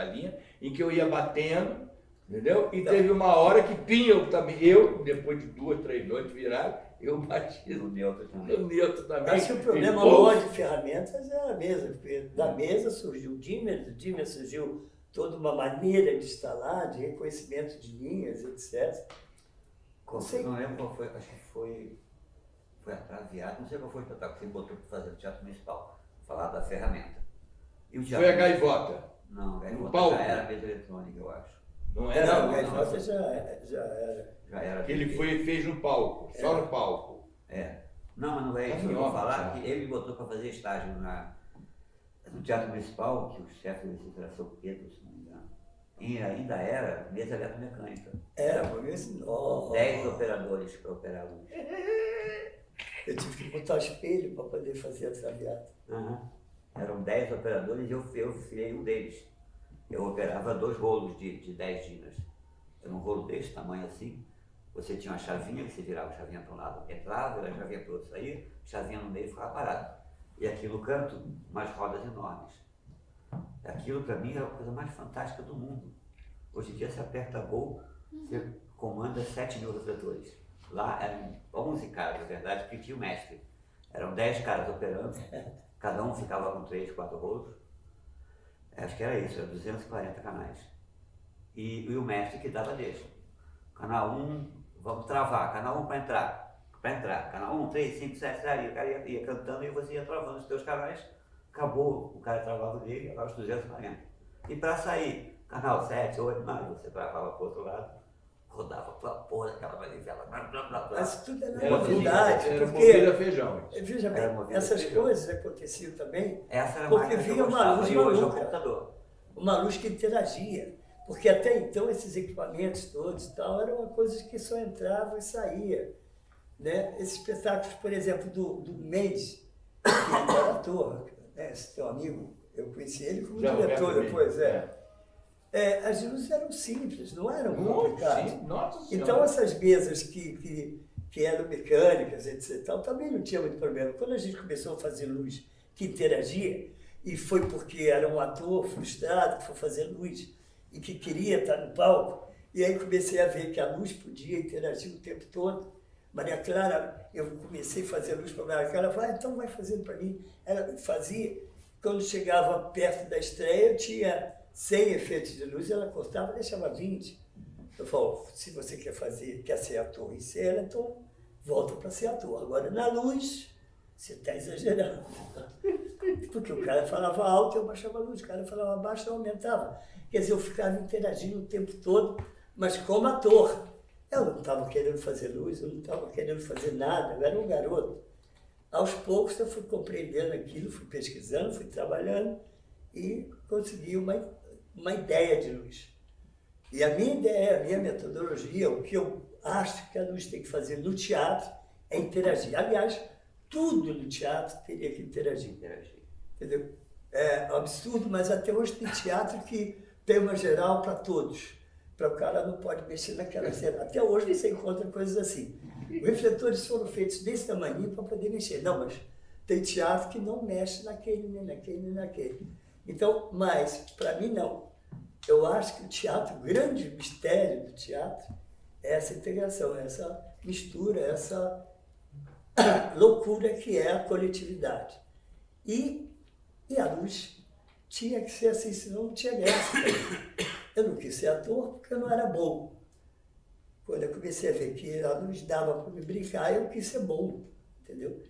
linha, em que eu ia batendo, entendeu? E teve uma hora que depois de 2, 3 noites viraram, eu bati No neutro também. no neutro também. Acho que o problema maior de ferramentas é a mesa, porque da mesa surgiu o dimmer, do dimmer surgiu toda uma maneira de instalar, de reconhecimento de linhas, etc. Não lembro qual foi, acho que foi foi a Traviata, não sei qual foi o espetáculo que você botou para fazer no Teatro Municipal, falar da ferramenta. E o Foi a Gaivota. Não, a Gaivota palco? já era mesa eletrônica, eu acho. Não era? Não, o Gaivota já era. Já era. Ele fez no palco, só no palco. É. Não, mas não é isso. Eu vou falar que ele me botou para fazer estágio no Teatro Municipal, que o chefe do Recife era São Pedro, se não me engano. E ainda era mesa eletromecânica. Era, por isso, 10 operadores para operar a luz. eu tive que botar espelho para poder fazer a Traviata. Eram 10 operadores e eu virei um deles. Eu operava 2 rolos de 10 dinas. Era um rolo desse tamanho assim. Você tinha uma chavinha, que você virava a chavinha para um lado, entrava, a chavinha para o outro saía, chavinha no meio ficava parada. E aqui no canto, umas rodas enormes. Aquilo para mim era a coisa mais fantástica do mundo. Hoje em dia você aperta gol, você comanda 7.000 refletores. Lá eram 11 caras, na verdade, porque tinha o mestre. Eram 10 caras operando, cada um ficava com 3, 4 rolos. Acho que era isso, era 240 canais. E o mestre que dava deixa. Canal 1, vamos travar, canal 1 para entrar. Canal 1, 3, 5, 7, 10, o cara ia cantando e você ia travando os teus canais. Acabou, o cara travava o dele, acabava os 240. E para sair, canal 7, 8, 9, você travava para o outro lado, rodava para a porra daquela manivela, blá, blá, blá, blá. Mas tudo era Era novidade, era porque, movido a feijão. veja Era bem, movido a essas feijão. coisas aconteciam também, Essa era a porque máquina que eu vinha uma gostava, luz e hoje é o maluca. computador. uma luz que interagia. Porque até então esses equipamentos todos e tal eram coisas que só entravam e saíam. Né? Esses espetáculos, por exemplo, do Mendes, que era ator, né? Esse teu amigo, eu conheci ele como Já diretor Roberto depois. Mendes, As luzes eram simples, não eram Muito, complicadas. sim. Nossa Senhora. Então essas mesas que eram mecânicas, etc. e tal, também não tinha muito problema. Quando a gente começou a fazer luz que interagia, e foi porque era um ator frustrado que foi fazer luz e que queria estar no palco, e aí comecei a ver que a luz podia interagir o tempo todo. Maria Clara, eu comecei a fazer luz para Maria Clara, ela falou, então vai fazendo para mim. Ela fazia, quando chegava perto da estreia, tinha 100 efeitos de luz, ela cortava e deixava 20. Eu falo, se você quer ser ator em cena, então volta para ser ator. Agora, na luz, você está exagerando. Porque o cara falava alto, eu baixava a luz, o cara falava baixo, eu aumentava. Quer dizer, eu ficava interagindo o tempo todo, mas como ator. Eu não estava querendo fazer luz, eu não estava querendo fazer nada, eu era um garoto. Aos poucos eu fui compreendendo aquilo, fui pesquisando, fui trabalhando e consegui uma ideia de luz. E a minha ideia, a minha metodologia, o que eu acho que a luz tem que fazer no teatro é interagir. Aliás, tudo no teatro teria que interagir. Entendeu? É absurdo, mas até hoje tem teatro que tem uma geral para todos. Para o cara não pode mexer naquela cena. Até hoje você encontra coisas assim. Os refletores foram feitos desse tamanho para poder mexer. Não, mas tem teatro que não mexe naquele, nem naquele, nem naquele. Então, mas para mim não. Eu acho que o teatro, o grande mistério do teatro é essa integração, essa mistura, essa loucura que é a coletividade. E a luz tinha que ser assim, senão não tinha graça. Eu não quis ser ator porque eu não era bom. Quando eu comecei a ver que a luz dava para me brincar, eu quis ser bom, entendeu?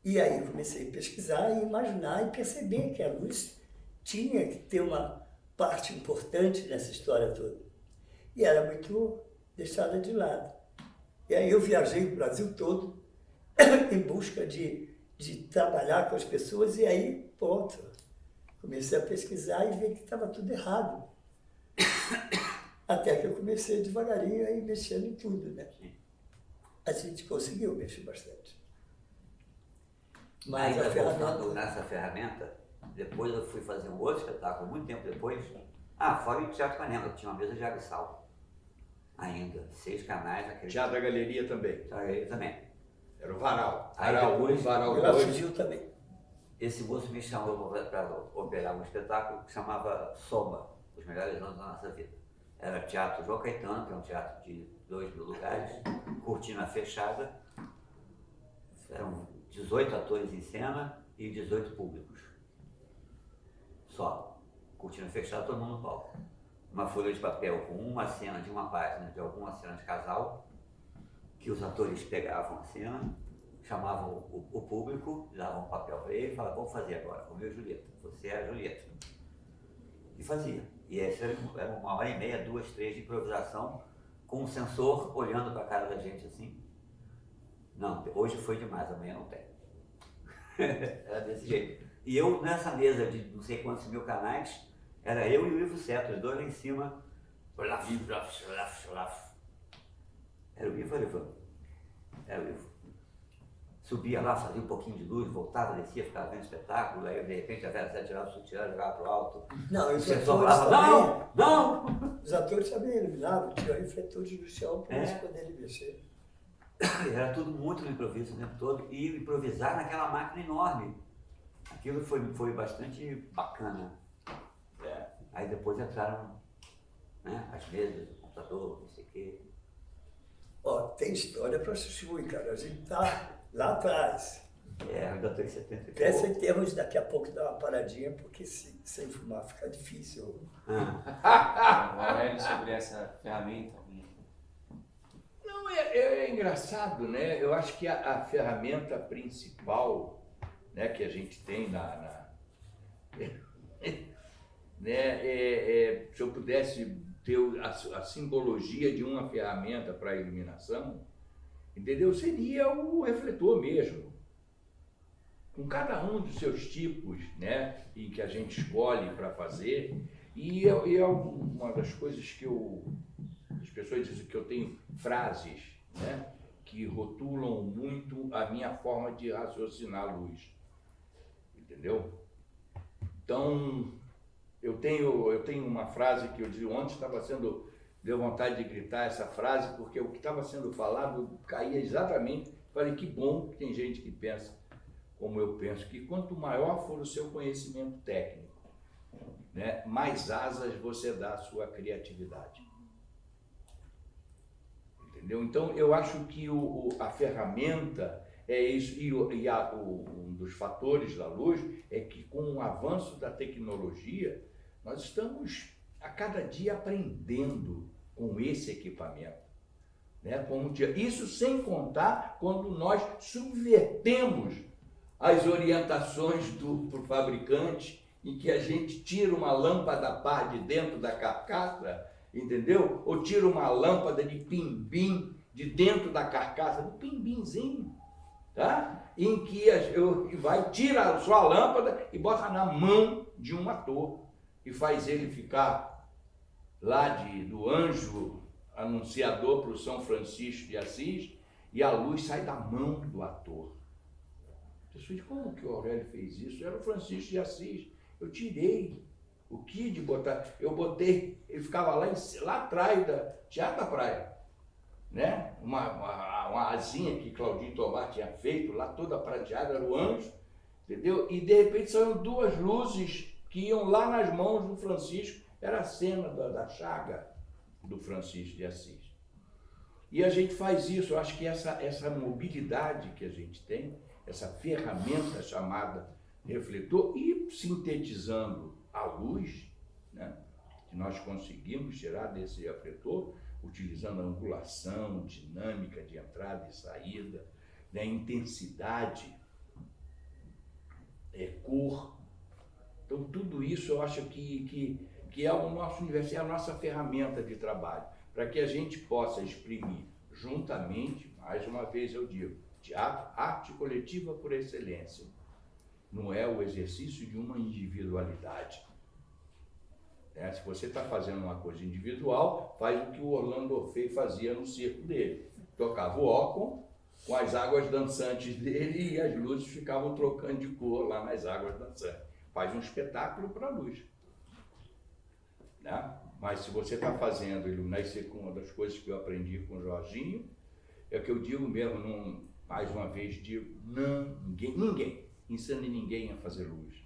E aí comecei a pesquisar e imaginar e perceber que a luz tinha que ter uma parte importante nessa história toda. E era muito deixada de lado. E aí eu viajei o Brasil todo em busca de trabalhar com as pessoas e aí, pronto, comecei a pesquisar e ver que estava tudo errado. Até que eu comecei devagarinho a ir mexendo em tudo, né? A gente conseguiu mexer bastante. Mas Ainda a ferramenta... voltando nessa ferramenta, depois eu fui fazer um outro espetáculo, muito tempo depois. Fora o Teatro Panema, que tinha uma mesa de abissal. Ainda, 6 canais. Aquele Teatro da Galeria também. Também. Era o Varal. Aí Varal depois- 1, Varal Ela 2. fugiu também. Esse moço me chamou para operar um espetáculo que chamava Soma, os melhores anos da nossa vida. Era Teatro João Caetano, que é um teatro de 2.000 lugares, cortina fechada. Eram 18 atores em cena e 18 públicos. Só. Cortina fechada, todo mundo no palco. Uma folha de papel com uma cena de uma página de alguma cena de casal, que os atores pegavam a cena, chamavam o público, davam um papel para ele e falavam, vamos fazer agora, Romeu e Julieta, você é a Julieta. E fazia. E essa era 1h30, 2, 3 de improvisação, com um sensor olhando para a cara da gente assim. Não, hoje foi demais, amanhã não tem. Era desse jeito. E eu, nessa mesa de não sei quantos mil canais, era eu e o Ivo Seto, os dois lá em cima. Era o Ivo, era o Ivo. Subia lá, fazia um pouquinho de luz, voltava, descia, ficava vendo espetáculo, aí de repente a Vera Sete tirava o sutiã, jogava pro alto. Não, os O sensor atores falava, também, não! os atores também iluminavam, tinha refletores no chão para eles É. poderem mexer. Era tudo muito no improviso o tempo todo e improvisar naquela máquina enorme. Aquilo foi bastante bacana. Aí depois entraram, né, as mesas, o computador, não sei o quê. Ó, tem história para Chuchuí, cara. A gente tá lá atrás. Eu ainda estou em 70 e Pensa pouco. em termos daqui a pouco dar uma paradinha, porque sem fumar fica difícil. Aurélio, sobre essa ferramenta. Não, é engraçado, né? Eu acho que a ferramenta principal, né, que a gente tem né, se eu pudesse ter a simbologia de uma ferramenta para iluminação, entendeu? Seria o refletor mesmo. Com cada um dos seus tipos, né, em que a gente escolhe para fazer, e é uma das coisas que as pessoas dizem que eu tenho frases, né, que rotulam muito a minha forma de raciocinar a luz, entendeu? Então, eu tenho uma frase que eu dizia ontem, deu vontade de gritar essa frase, porque o que estava sendo falado caía exatamente. Falei, que bom que tem gente que pensa como eu penso, que quanto maior for o seu conhecimento técnico, né, mais asas você dá à sua criatividade. Entendeu? Então, eu acho que a ferramenta é isso, e um dos fatores da luz é que, com o avanço da tecnologia, nós estamos a cada dia aprendendo com esse equipamento. Né? Isso sem contar quando nós subvertemos as orientações do fabricante, em que a gente tira uma lâmpada par de dentro da carcaça, entendeu? Ou tira uma lâmpada de pimbim de dentro da carcaça, do pimbinzinho, tá? Em que tira só a lâmpada e bota na mão de um ator e faz ele ficar lá do anjo anunciador para o São Francisco de Assis, e a luz sai da mão do ator. Pessoas, como que o Aurélio fez isso? Era o Francisco de Assis. Eu tirei o que de botar, eu botei, ele ficava lá atrás da Teatro da Praia, né? Uma asinha que Claudinho Tobar tinha feito, lá toda prateada, era o anjo, entendeu? E de repente saíram duas luzes que iam lá nas mãos do Francisco, era a cena da chaga do Francisco de Assis. E a gente faz isso, eu acho que essa mobilidade que a gente tem, essa ferramenta chamada refletor, e sintetizando a luz, né, que nós conseguimos tirar desse refletor, utilizando a angulação, dinâmica de entrada e saída, né, intensidade, cor. Então, tudo isso eu acho que é o nosso universo, é a nossa ferramenta de trabalho, para que a gente possa exprimir juntamente, mais uma vez eu digo, teatro, arte coletiva por excelência. Não é o exercício de uma individualidade. Se você está fazendo uma coisa individual, faz o que o Orlando Orfei fazia no circo dele. Tocava o órgão com as águas dançantes dele e as luzes ficavam trocando de cor lá nas águas dançantes. Faz um espetáculo para a luz. Né? Mas se você está fazendo iluminar, isso é uma das coisas que eu aprendi com o Jorginho, é que eu digo mesmo, mais uma vez digo, ninguém ensine ninguém a fazer luz.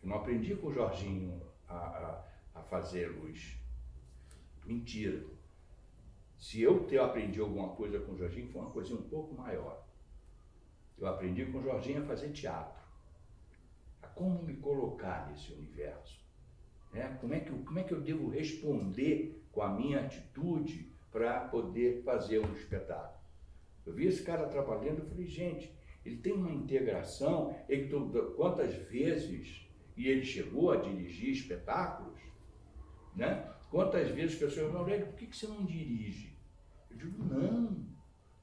Eu não aprendi com o Jorginho a fazer luz. Mentira. Se eu aprendi alguma coisa com o Jorginho, foi uma coisinha um pouco maior. Eu aprendi com o Jorginho a fazer teatro. A como me colocar nesse universo. Como é que eu devo responder com a minha atitude para poder fazer um espetáculo? Eu vi esse cara trabalhando, eu falei, gente, ele tem uma integração, quantas vezes, e ele chegou a dirigir espetáculos, né? Quantas vezes as pessoas falam, Aurélio, por que você não dirige? Eu digo,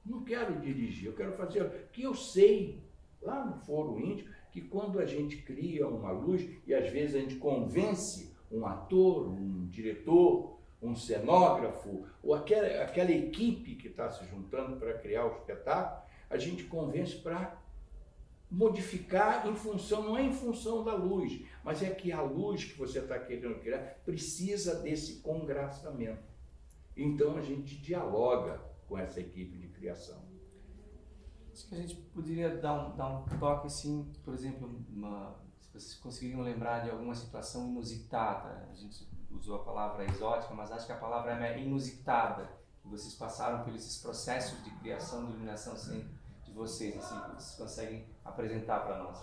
não quero dirigir, eu quero fazer, porque eu sei, lá no Foro Índio, que quando a gente cria uma luz, e às vezes a gente convence um ator, um diretor, um cenógrafo, ou aquela equipe que está se juntando para criar o espetáculo, a gente convence para modificar em função, não é em função da luz, mas é que a luz que você está querendo criar precisa desse congraçamento. Então a gente dialoga com essa equipe de criação. Acho que a gente poderia dar um toque assim, por exemplo, se vocês conseguiriam lembrar de alguma situação inusitada. A gente usou a palavra exótica, mas acho que a palavra é inusitada, que vocês passaram por esses processos de criação de iluminação assim, de vocês, assim, que vocês conseguem apresentar para nós.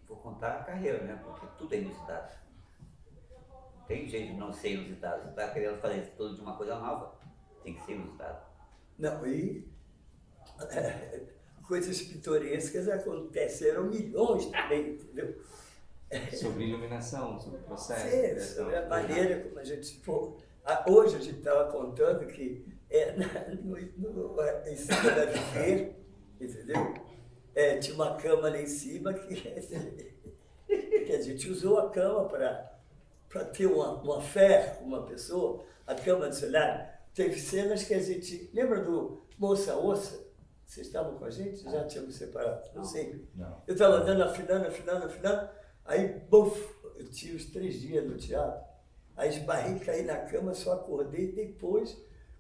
Vou contar a carreira, né? Porque tudo é inusitado. Tem jeito de não ser inusitado. Você está querendo fazer tudo de uma coisa nova, tem que ser inusitado. Não, coisas pitorescas aconteceram milhões também, entendeu? Sobre iluminação, sobre o processo. Sim, sobre a maneira como a gente... hoje a gente estava contando que em cima da Viver, entendeu? Tinha uma cama lá em cima que a gente usou a cama para ter uma fé com uma pessoa, a cama do cenário. Teve cenas que a gente... Lembra do Moça Ossa? Vocês estavam com a gente? Já tínhamos separado? Não sei. Não. Eu estava andando, afinando. Aí, buf, eu tinha os 3 dias no teatro. Aí esbarrei, caí na cama, só acordei depois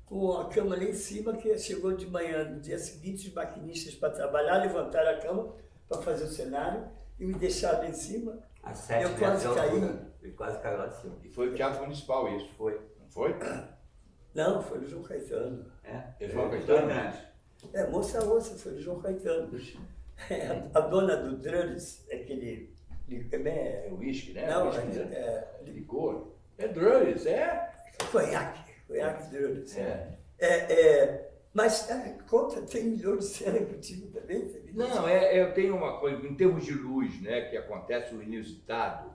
com a cama lá em cima, que chegou de manhã, no dia seguinte, os maquinistas para trabalhar, levantaram a cama para fazer o cenário e me deixaram lá em cima. Às 7 eu quase caí. Ele quase caiu lá de cima. E foi o Teatro Municipal isso, Foi. não foi? Não, foi no João Caetano. É João Dois Caetano? grandes. Moça Ossa, foi no João Caetano. A dona do Drudes, aquele... É uísque, né? Não, Whisky, né? Licor. É Drury's, Conhaque Drudes. Mas conta, tem milhões de cenas contigo também. Não, eu tenho uma coisa, em termos de luz, né, que acontece o inusitado.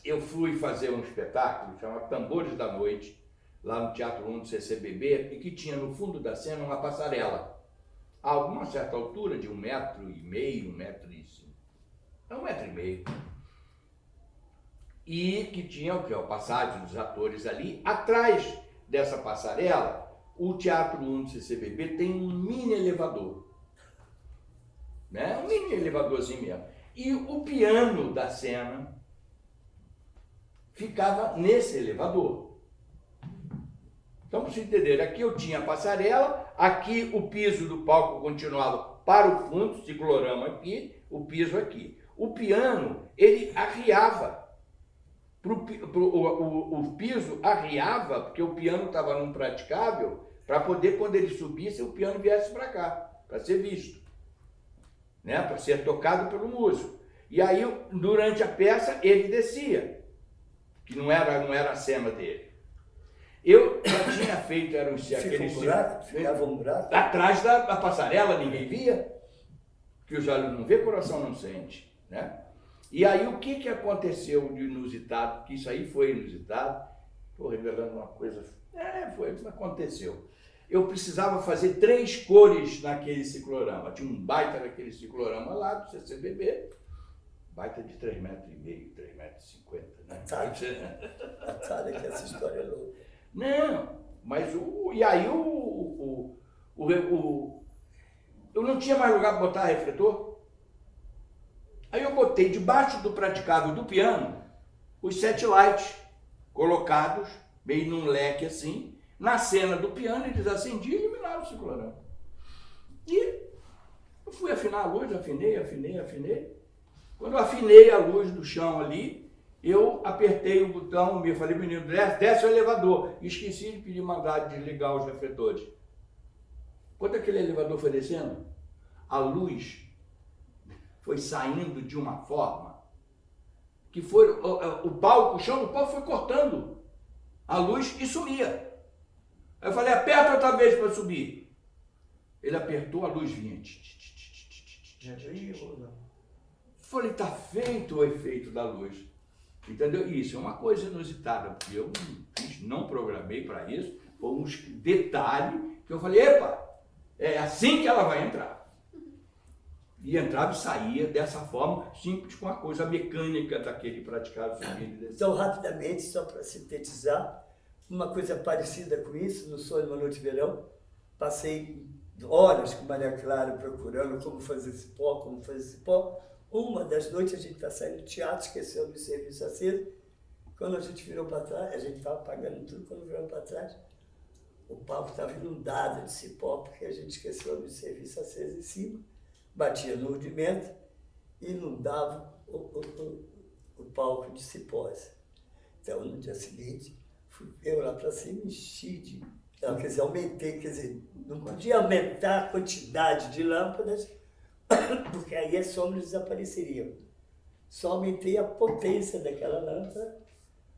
Eu fui fazer um espetáculo chamado Tambores da Noite, lá no Teatro 1 do CCBB, e que tinha no fundo da cena uma passarela. A uma certa altura, de 1,5 metro, 1,5 metro. É 1,5 metro. E que tinha a passagem dos atores ali. Atrás dessa passarela, o Teatro 1 do CCBB tem um mini elevador. Né? Um mini elevadorzinho mesmo. E o piano da cena ficava nesse elevador. Então, para vocês entenderem, aqui eu tinha a passarela, aqui o piso do palco continuava para o fundo, ciclorama aqui, o piso aqui. O piano, ele arriava. O piso arriava, porque o piano estava num praticável, para poder, quando ele subisse, o piano viesse para cá, para ser visto, né? Para ser tocado pelo músico. E aí, durante a peça, ele descia, que não era a cena dele. Eu já tinha feito, era aquele ficava um buraco. Atrás da passarela, ninguém via, que os olhos não vê, coração não sente, né? E aí o que aconteceu de inusitado, que isso aí foi inusitado, estou revelando uma coisa, foi o que aconteceu. Eu precisava fazer 3 cores naquele ciclorama, tinha um baita daquele ciclorama lá do CCBB, baita de 3,5 metros, 3,50 metros, né? Sabe que essa história é louca. Não, mas e aí eu não tinha mais lugar para botar refletor. Aí eu botei debaixo do praticável do piano os setlights colocados, meio num leque assim, na cena do piano, eles acendiam e iluminavam o ciclorama. E eu fui afinar a luz, afinei. Quando eu afinei a luz do chão ali, eu apertei o botão, eu falei, menino, desce o elevador. E esqueci de pedir mandado de desligar os refletores. Quando aquele elevador foi descendo, a luz foi saindo de uma forma que foi o chão do palco foi cortando a luz e sumia. Aí eu falei, aperta outra vez para subir. Ele apertou, a luz vinha. Falei, tá feito o efeito da luz. Entendeu? Isso é uma coisa inusitada, porque eu não programei para isso. Foi um detalhe que eu falei, epa, é assim que ela vai entrar. E entrava e saía dessa forma, simples, com a coisa mecânica daquele praticado subindo e descendo. Então, rapidamente, só para sintetizar, uma coisa parecida com isso, no Sonho de uma Noite de Verão, passei horas com Maria Clara procurando como fazer cipó, Uma das noites a gente está saindo do teatro, esqueceu do serviço aceso. Quando a gente virou para trás, a gente estava pagando tudo, quando virou para trás, o palco estava inundado de cipó, porque a gente esqueceu do serviço aceso em cima, batia no rudimento e inundava o palco de cipós. Então, no dia seguinte, fui eu lá para cima, enchi de... Não, quer dizer, aumentei, quer dizer, não podia aumentar a quantidade de lâmpadas, porque aí as sombras desapareceriam. Só aumentei a potência daquela lâmpada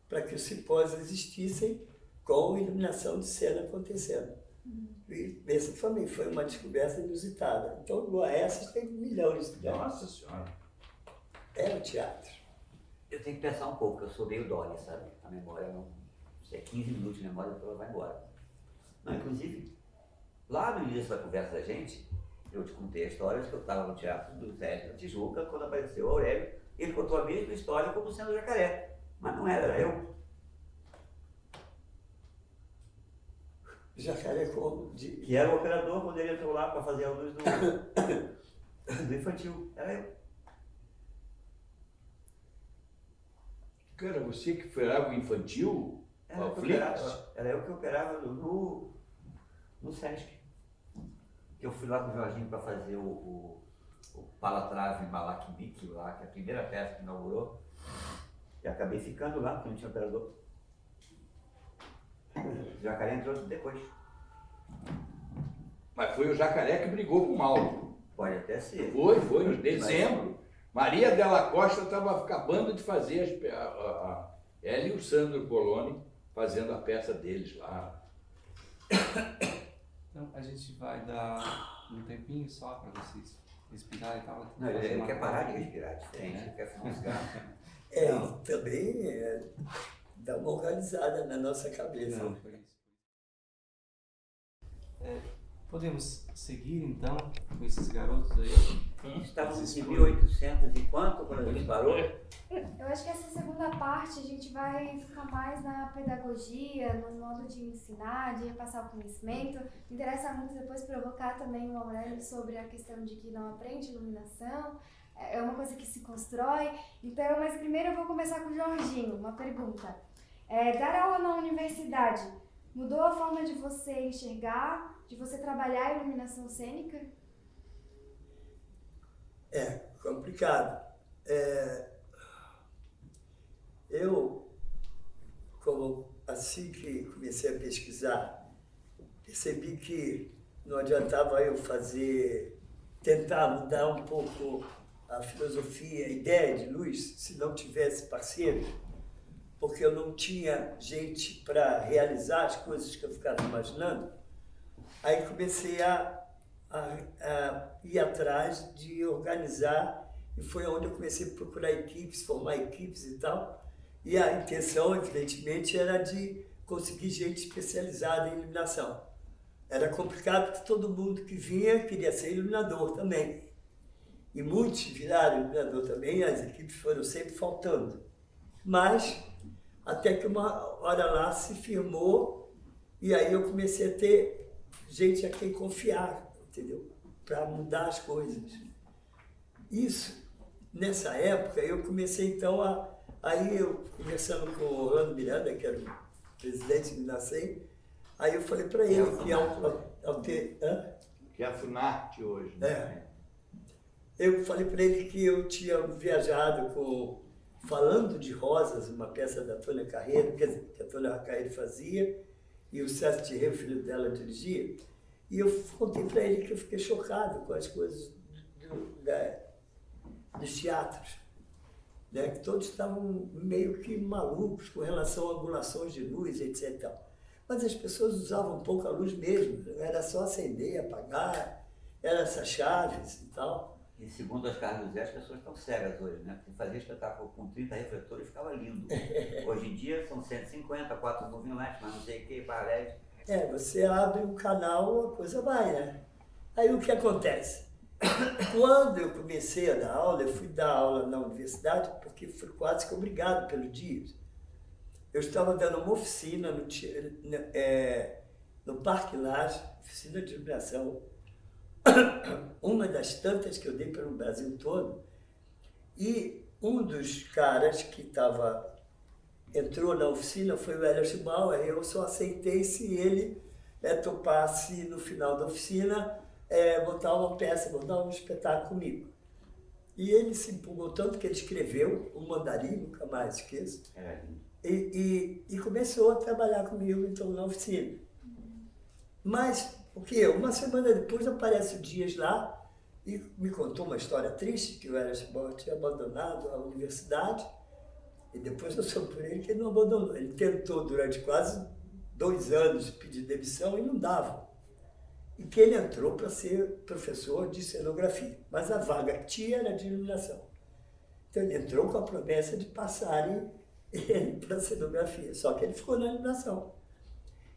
para que os cipós existissem com iluminação de cena acontecendo. E essa também foi uma descoberta inusitada. Então, igual a essas, tem milhões. Né? Nossa Senhora! É o teatro. Eu tenho que pensar um pouco, eu sou meio dória, sabe? A memória não... Se é 15 minutos de memória, depois ela vai embora. Não, inclusive, lá no início da conversa da gente, eu te contei a história de que eu estava no Teatro do Sérgio da Tijuca, quando apareceu o Aurélio, ele contou a mesma história como sendo o Jacaré, mas não era eu. Jacaré como de... Que era o operador quando ele entrou lá para fazer a luz do infantil, era eu. Cara, você que operava o infantil? Era eu que operava no Sesc. Eu fui lá com o Jorginho para fazer o Palatrave Malakbik lá, que é a primeira peça que inaugurou. E acabei ficando lá, porque não tinha operador. O Jacaré entrou depois. Mas foi o Jacaré que brigou com o Mauro. Pode até ser. Foi, em dezembro. Maria Della Costa estava acabando de fazer ela e o Sandro Coloni fazendo a peça deles lá. Então, a gente vai dar um tempinho só para vocês respirarem e tal. Não, ele quer parar de respirar, é diferente, ele quer fumar um cigarro. E também dá uma organizada na nossa cabeça. Não, foi isso. Podemos seguir então com esses garotos aí? Estávamos em 1800 e quanto quando a gente parou? Eu acho que essa segunda parte a gente vai ficar mais na pedagogia, no modo de ensinar, de repassar o conhecimento. Me interessa muito depois provocar também o Aurélio sobre a questão de que não aprende iluminação, é uma coisa que se constrói. Então, mas primeiro eu vou começar com o Jorginho, uma pergunta. Dar aula na universidade mudou a forma de você enxergar, de você trabalhar a iluminação cênica? É complicado. Eu, assim que comecei a pesquisar, percebi que não adiantava eu tentar mudar um pouco a filosofia, a ideia de luz, se não tivesse parceiros, porque eu não tinha gente para realizar as coisas que eu ficava imaginando. Aí comecei a ir atrás de organizar, e foi onde eu comecei a procurar equipes, formar equipes e tal. E a intenção, evidentemente, era de conseguir gente especializada em iluminação. Era complicado porque todo mundo que vinha queria ser iluminador também. E muitos viraram iluminador também, e as equipes foram sempre faltando. Mas, até que uma hora lá se firmou, e aí eu comecei a ter gente a quem confiar, entendeu? Para mudar as coisas. Isso, nessa época, eu comecei então aí eu conversando com o Orlando Miranda, que era o presidente do Inacem, aí eu falei para ele Que é a Funarte hoje, né? Eu falei para ele que eu tinha viajado Falando de Rosas, uma peça da Tônia Carreiro, que a Tônia Carreiro fazia, e o César Thierry, filho dela, dirigia. E eu contei para ele que eu fiquei chocado com as coisas dos teatros, né? Que todos estavam meio que malucos com relação a angulações de luz, etc. Mas as pessoas usavam pouco a luz mesmo, era só acender, apagar, eram essas chaves e tal. E segundo Oscar José, as pessoas estão cegas hoje, né? Porque fazia espetáculo com 30 refletores ficava lindo. Hoje em dia são 150, 4 luminários, mas não sei o que, balé. Você abre um canal, a coisa vai, né? Aí o que acontece? Quando eu comecei a dar aula, eu fui dar aula na universidade porque fui quase que obrigado pelo Dias. Eu estava dando uma oficina no Parque Lage, oficina de iluminação, uma das tantas que eu dei pelo Brasil todo, e um dos caras que entrou na oficina foi o Hélio Bauer, eu só aceitei se ele topasse no final da oficina botar uma peça, botar um espetáculo comigo. E ele se empolgou tanto que ele escreveu o Mandarim, nunca mais esqueço, e começou a trabalhar comigo então na oficina. Mas, uma semana depois aparece o Dias lá e me contou uma história triste, que o Hélio Bauer tinha abandonado a universidade, e depois eu soube por ele que ele não abandonou. Ele tentou durante quase 2 anos pedir demissão e não dava. E que ele entrou para ser professor de cenografia, mas a vaga que tinha era de iluminação. Então ele entrou com a promessa de passarem ele para cenografia, só que ele ficou na iluminação.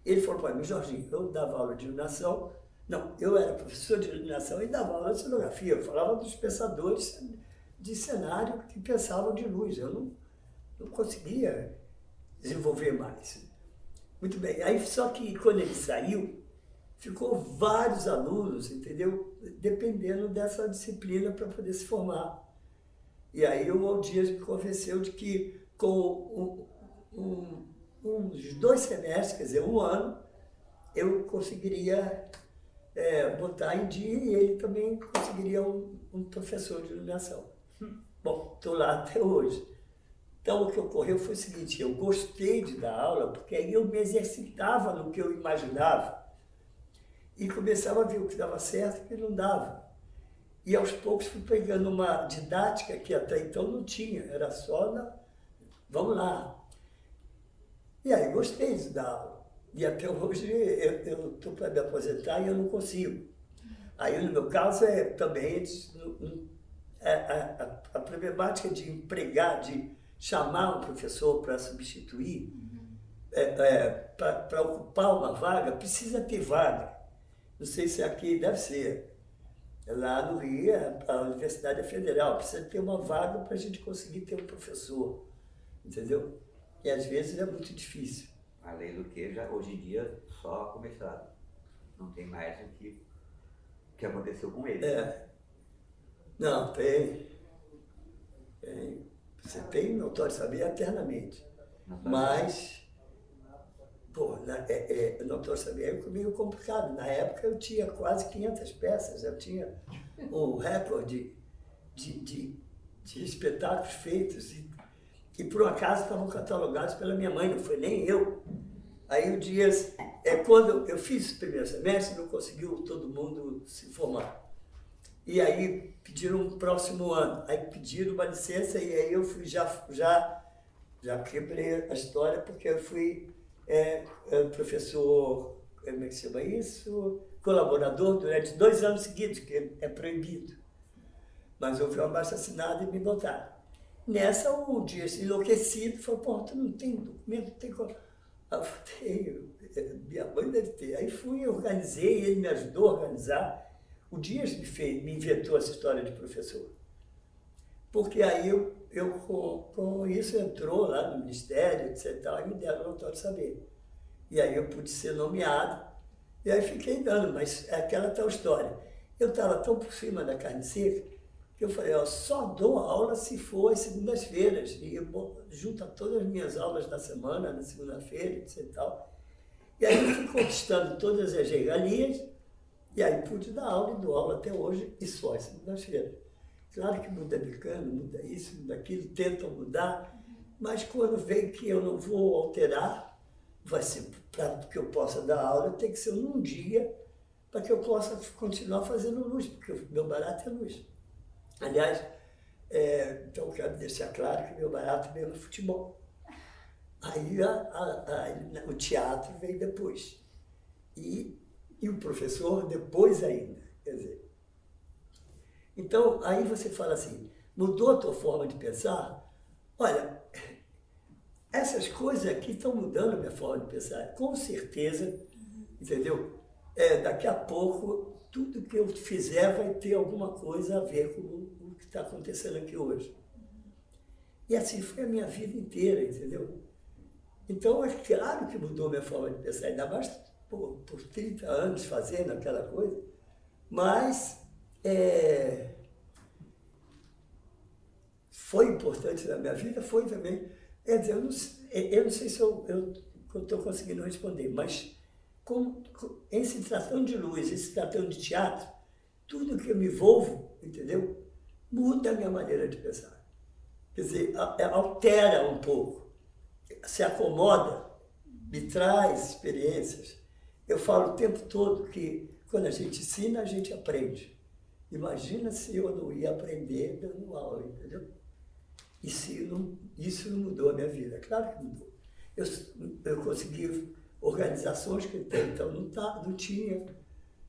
Ele falou para mim, Jorginho, eu dava aula de iluminação, não, eu era professor de iluminação e dava aula de cenografia, eu falava dos pensadores de cenário que pensavam de luz, eu não conseguia desenvolver mais. Muito bem, aí só que quando ele saiu, ficou vários alunos, entendeu? Dependendo dessa disciplina para poder se formar. E aí o Aldias me convenceu de que com uns 2 semestres, quer dizer, 1 ano, eu conseguiria botar em dia e ele também conseguiria um professor de iluminação. Bom, estou lá até hoje. Então o que ocorreu foi o seguinte, eu gostei de dar aula porque aí eu me exercitava no que eu imaginava. E começava a ver o que dava certo e o que não dava. E aos poucos fui pegando uma didática que até então não tinha, era só vamos lá. E aí gostei de dar aula. E até hoje eu estou para me aposentar e eu não consigo. Aí no meu caso também a problemática de empregar, de chamar um professor para substituir, para ocupar uma vaga, precisa ter vaga. Não sei se aqui deve ser. Lá no Rio, a Universidade é Federal, precisa ter uma vaga para a gente conseguir ter um professor, entendeu? E às vezes é muito difícil. Além do que, já, hoje em dia, só começado. Não tem mais o que aconteceu com ele. Não, tem. Você tem notório saber eternamente. Mas... Notório saber é meio complicado. Na época eu tinha quase 500 peças, eu tinha um recorde de espetáculos feitos e por um acaso estavam catalogados pela minha mãe, não foi nem eu. Aí o Dias, quando eu fiz o primeiro semestre, não conseguiu todo mundo se formar. E aí pediram um próximo ano, aí pediram uma licença e aí eu fui já quebrei a história porque eu fui professor, como é que se chama isso? Colaborador durante 2 anos seguidos, que é proibido. Mas houve um abaixo-assinado e me botaram. Nessa, um dia enlouquecido, falou, pô, tu não tem documento, não tem como. Eu falei, minha mãe deve ter. Aí fui, organizei, ele me ajudou a organizar. O Dias me inventou essa história de professor. Porque aí eu com isso entrou lá no Ministério, etc. E me deram o notório saber. E aí eu pude ser nomeado. E aí fiquei dando, mas é aquela tal história. Eu estava tão por cima da carne seca que eu falei, só dou aula se for às segundas-feiras. E eu junto a todas as minhas aulas da semana, na segunda-feira, etc. E aí eu fui conquistando todas as regalias. E aí pude dar aula e dou aula até hoje, e só às segundas-feiras. Claro que muda mecânico, muda isso, muda aquilo, tentam mudar, mas quando vem que eu não vou alterar, vai ser para que eu possa dar aula, tem que ser num dia para que eu possa continuar fazendo luz, porque o meu barato é luz. Aliás, então eu quero deixar claro que meu barato mesmo é futebol. Aí o teatro veio depois. E o professor depois ainda. Quer dizer, então, aí você fala assim, mudou a tua forma de pensar? Olha, essas coisas aqui estão mudando a minha forma de pensar, com certeza, entendeu? Daqui a pouco, tudo que eu fizer vai ter alguma coisa a ver com o que está acontecendo aqui hoje. E assim foi a minha vida inteira, entendeu? Então, é claro que mudou a minha forma de pensar, ainda mais por 30 anos fazendo aquela coisa, mas foi importante na minha vida, foi também. Quer dizer, eu não sei se eu estou conseguindo responder, mas em se tratando de luz, em se tratando de teatro, tudo que eu me envolvo, entendeu? Muda a minha maneira de pensar. Quer dizer, altera um pouco, se acomoda, me traz experiências. Eu falo o tempo todo que quando a gente ensina, a gente aprende. Imagina se eu não ia aprender dando aula, entendeu? E se isso não mudou a minha vida? Claro que mudou. Eu consegui organizações que até então não tinha,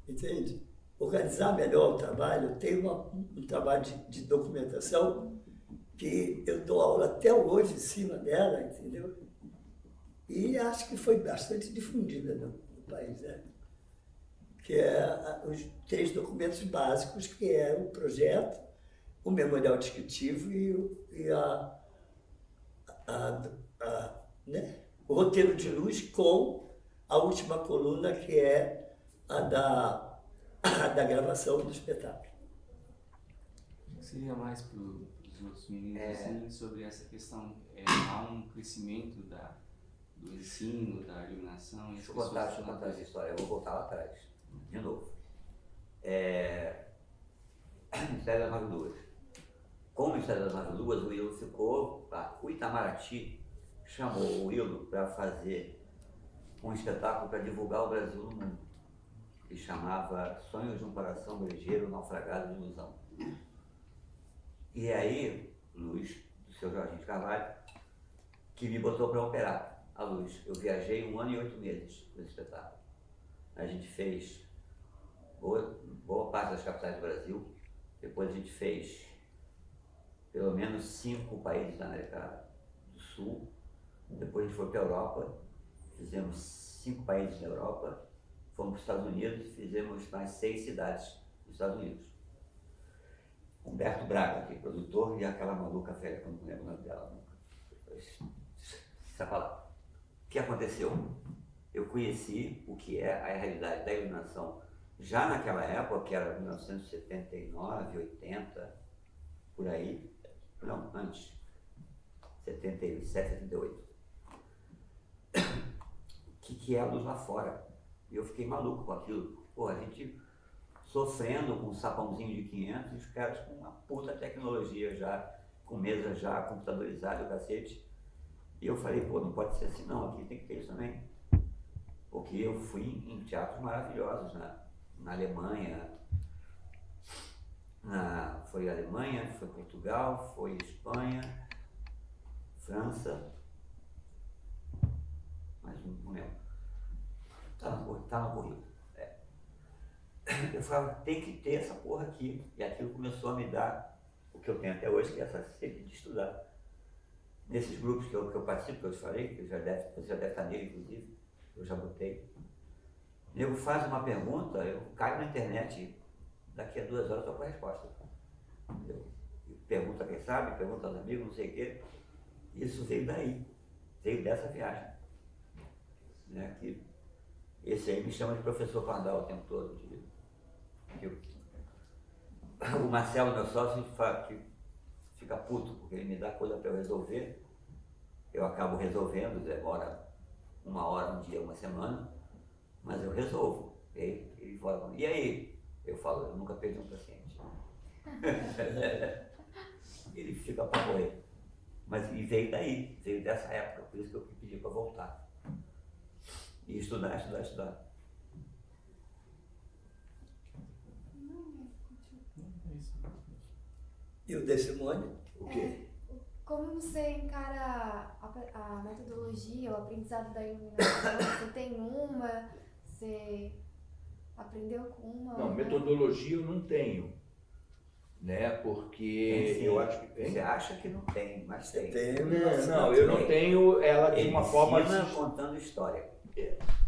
entende? Organizar melhor o trabalho. Eu tenho um trabalho de documentação que eu dou aula até hoje em cima dela, entendeu? E acho que foi bastante difundida no país, né? Que os 3 documentos básicos, que é o projeto, o memorial descritivo né? O roteiro de luz com a última coluna, que é a da gravação do espetáculo. Seria mais para os outros meninos, assim, sobre essa questão, há um crescimento do ensino, da iluminação... Deixa eu contar essa história, eu vou voltar lá atrás, de novo. Mistério das 9 Luas. Com o Mistério das 9 Luas, o Willo ficou... O Itamaraty chamou o Willo para fazer um espetáculo para divulgar o Brasil no mundo. Que chamava Sonhos de um Coração Brejeiro Naufragado de Ilusão. E aí, Luiz, do seu Jorginho de Carvalho, que me botou para operar a luz. Eu viajei 1 ano e 8 meses para esse espetáculo. A gente fez boa parte das capitais do Brasil. Depois a gente fez pelo menos 5 países da América do Sul. Depois a gente foi para a Europa, fizemos 5 países na Europa. Fomos para os Estados Unidos e fizemos mais 6 cidades nos Estados Unidos. Humberto Braga, que é produtor, e aquela maluca velha, que eu não lembro o nome dela nunca. Essa palavra. O que aconteceu? Eu conheci o que é a realidade da iluminação já naquela época, que era 1979, 80, por aí. Não, antes. 77, 78. O que é a luz lá fora? E eu fiquei maluco com aquilo. Pô, a gente sofrendo com um sapãozinho de 500 e os caras com uma puta tecnologia já, com mesa já computadorizada, o cacete. E eu falei, pô, não pode ser assim não, aqui tem que ter isso também. Porque eu fui em teatros maravilhosos na Alemanha, foi Alemanha, foi Portugal, foi Espanha, França, mas não lembro. Tá no currículo. Eu falava, tem que ter essa porra aqui. E aquilo começou a me dar o que eu tenho até hoje, que é essa sede de estudar. Nesses grupos que eu participo, que eu te falei, que você já deve estar nele, inclusive, eu já botei. O nego faz uma pergunta, eu caio na internet, daqui a 2 horas eu estou com a resposta. Eu pergunta quem sabe, pergunta aos amigos, não sei o quê. Isso veio daí, veio dessa viagem. Né? Que esse aí me chama de professor Pardal o tempo todo. O Marcelo, meu sócio, que fica puto, porque ele me dá coisa para eu resolver. Eu acabo resolvendo, demora 1 hora, 1 dia, 1 semana, mas eu resolvo. E aí, ele fala, e aí? Eu falo, eu nunca perdi um paciente. Ele fica para morrer. Mas e veio daí, veio dessa época, por isso que eu pedi para voltar. E estudar. E o De Simone? O quê? Como você encara a metodologia, o aprendizado da iluminação? Você tem uma? Você aprendeu com uma? Não, metodologia eu não tenho, né? Porque Sim. eu acho que Você tem. acha que não tem, mas tem. Tem Não, eu não tenho ela de Ele uma forma ensina contando história.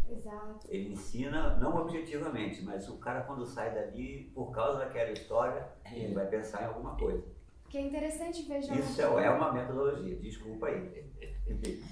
Exato. Ele ensina, não objetivamente, mas o cara quando sai dali, por causa daquela história, ele vai pensar em alguma coisa. Porque é interessante ver Jorginho. Isso é uma metodologia, desculpa aí.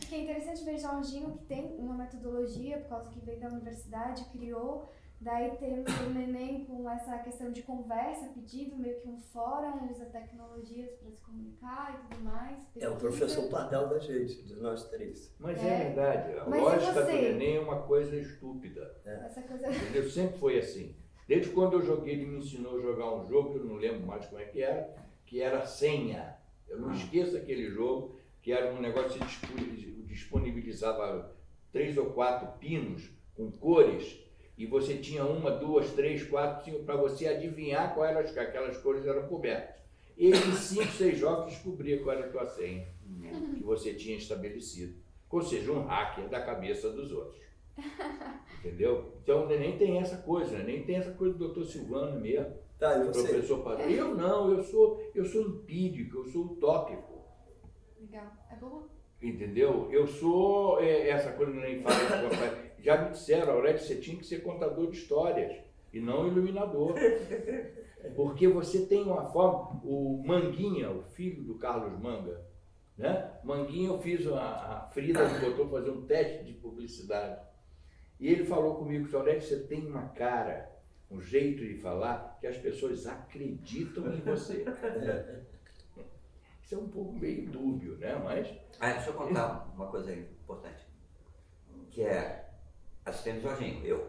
Que é interessante ver Jorginho, que tem uma metodologia, por causa que veio da universidade, criou. Daí temos o Neném com essa questão de conversa, pedido, meio que um fórum, usa tecnologias para se comunicar e tudo mais. É o pesquisa. professor Pardal da gente, de nós três. Mas É. é verdade, a Mas e lógica do você? Neném é uma coisa estúpida. Essa coisa. Entendeu? Sempre foi assim. Desde quando eu joguei, ele me ensinou a jogar um jogo, que eu não lembro mais como é que era senha. Eu não esqueço aquele jogo, que era um negócio que disponibilizava 3 ou 4 pinos com cores, e você tinha 1, 2, 3, 4, 5, para você adivinhar qual eram aquelas cores eram cobertas. E em 5, 6 jogos descobria qual era a tua senha que você tinha estabelecido. Ou seja, um hacker da cabeça dos outros. Entendeu? Então o Neném tem essa coisa, né? Nem tem essa coisa do Dr. Silvano mesmo, Tá, e o você? professor Padrão. Eu não, eu sou empírico, eu sou utópico. Legal. É bom? Entendeu? Eu sou essa coisa que nem fala. Já me disseram, Aurélio, você tinha que ser contador de histórias e não iluminador. Porque você tem uma forma. O Manguinha, o filho do Carlos Manga, né? Manguinha, eu fiz, a Frida me botou fazer um teste de publicidade. E ele falou comigo, Aurélio, você tem uma cara, um jeito de falar que as pessoas acreditam em você. Isso é um pouco meio dúbio, né? Mas Deixa eu contar uma coisa importante, que é assistente do Jorginho, eu,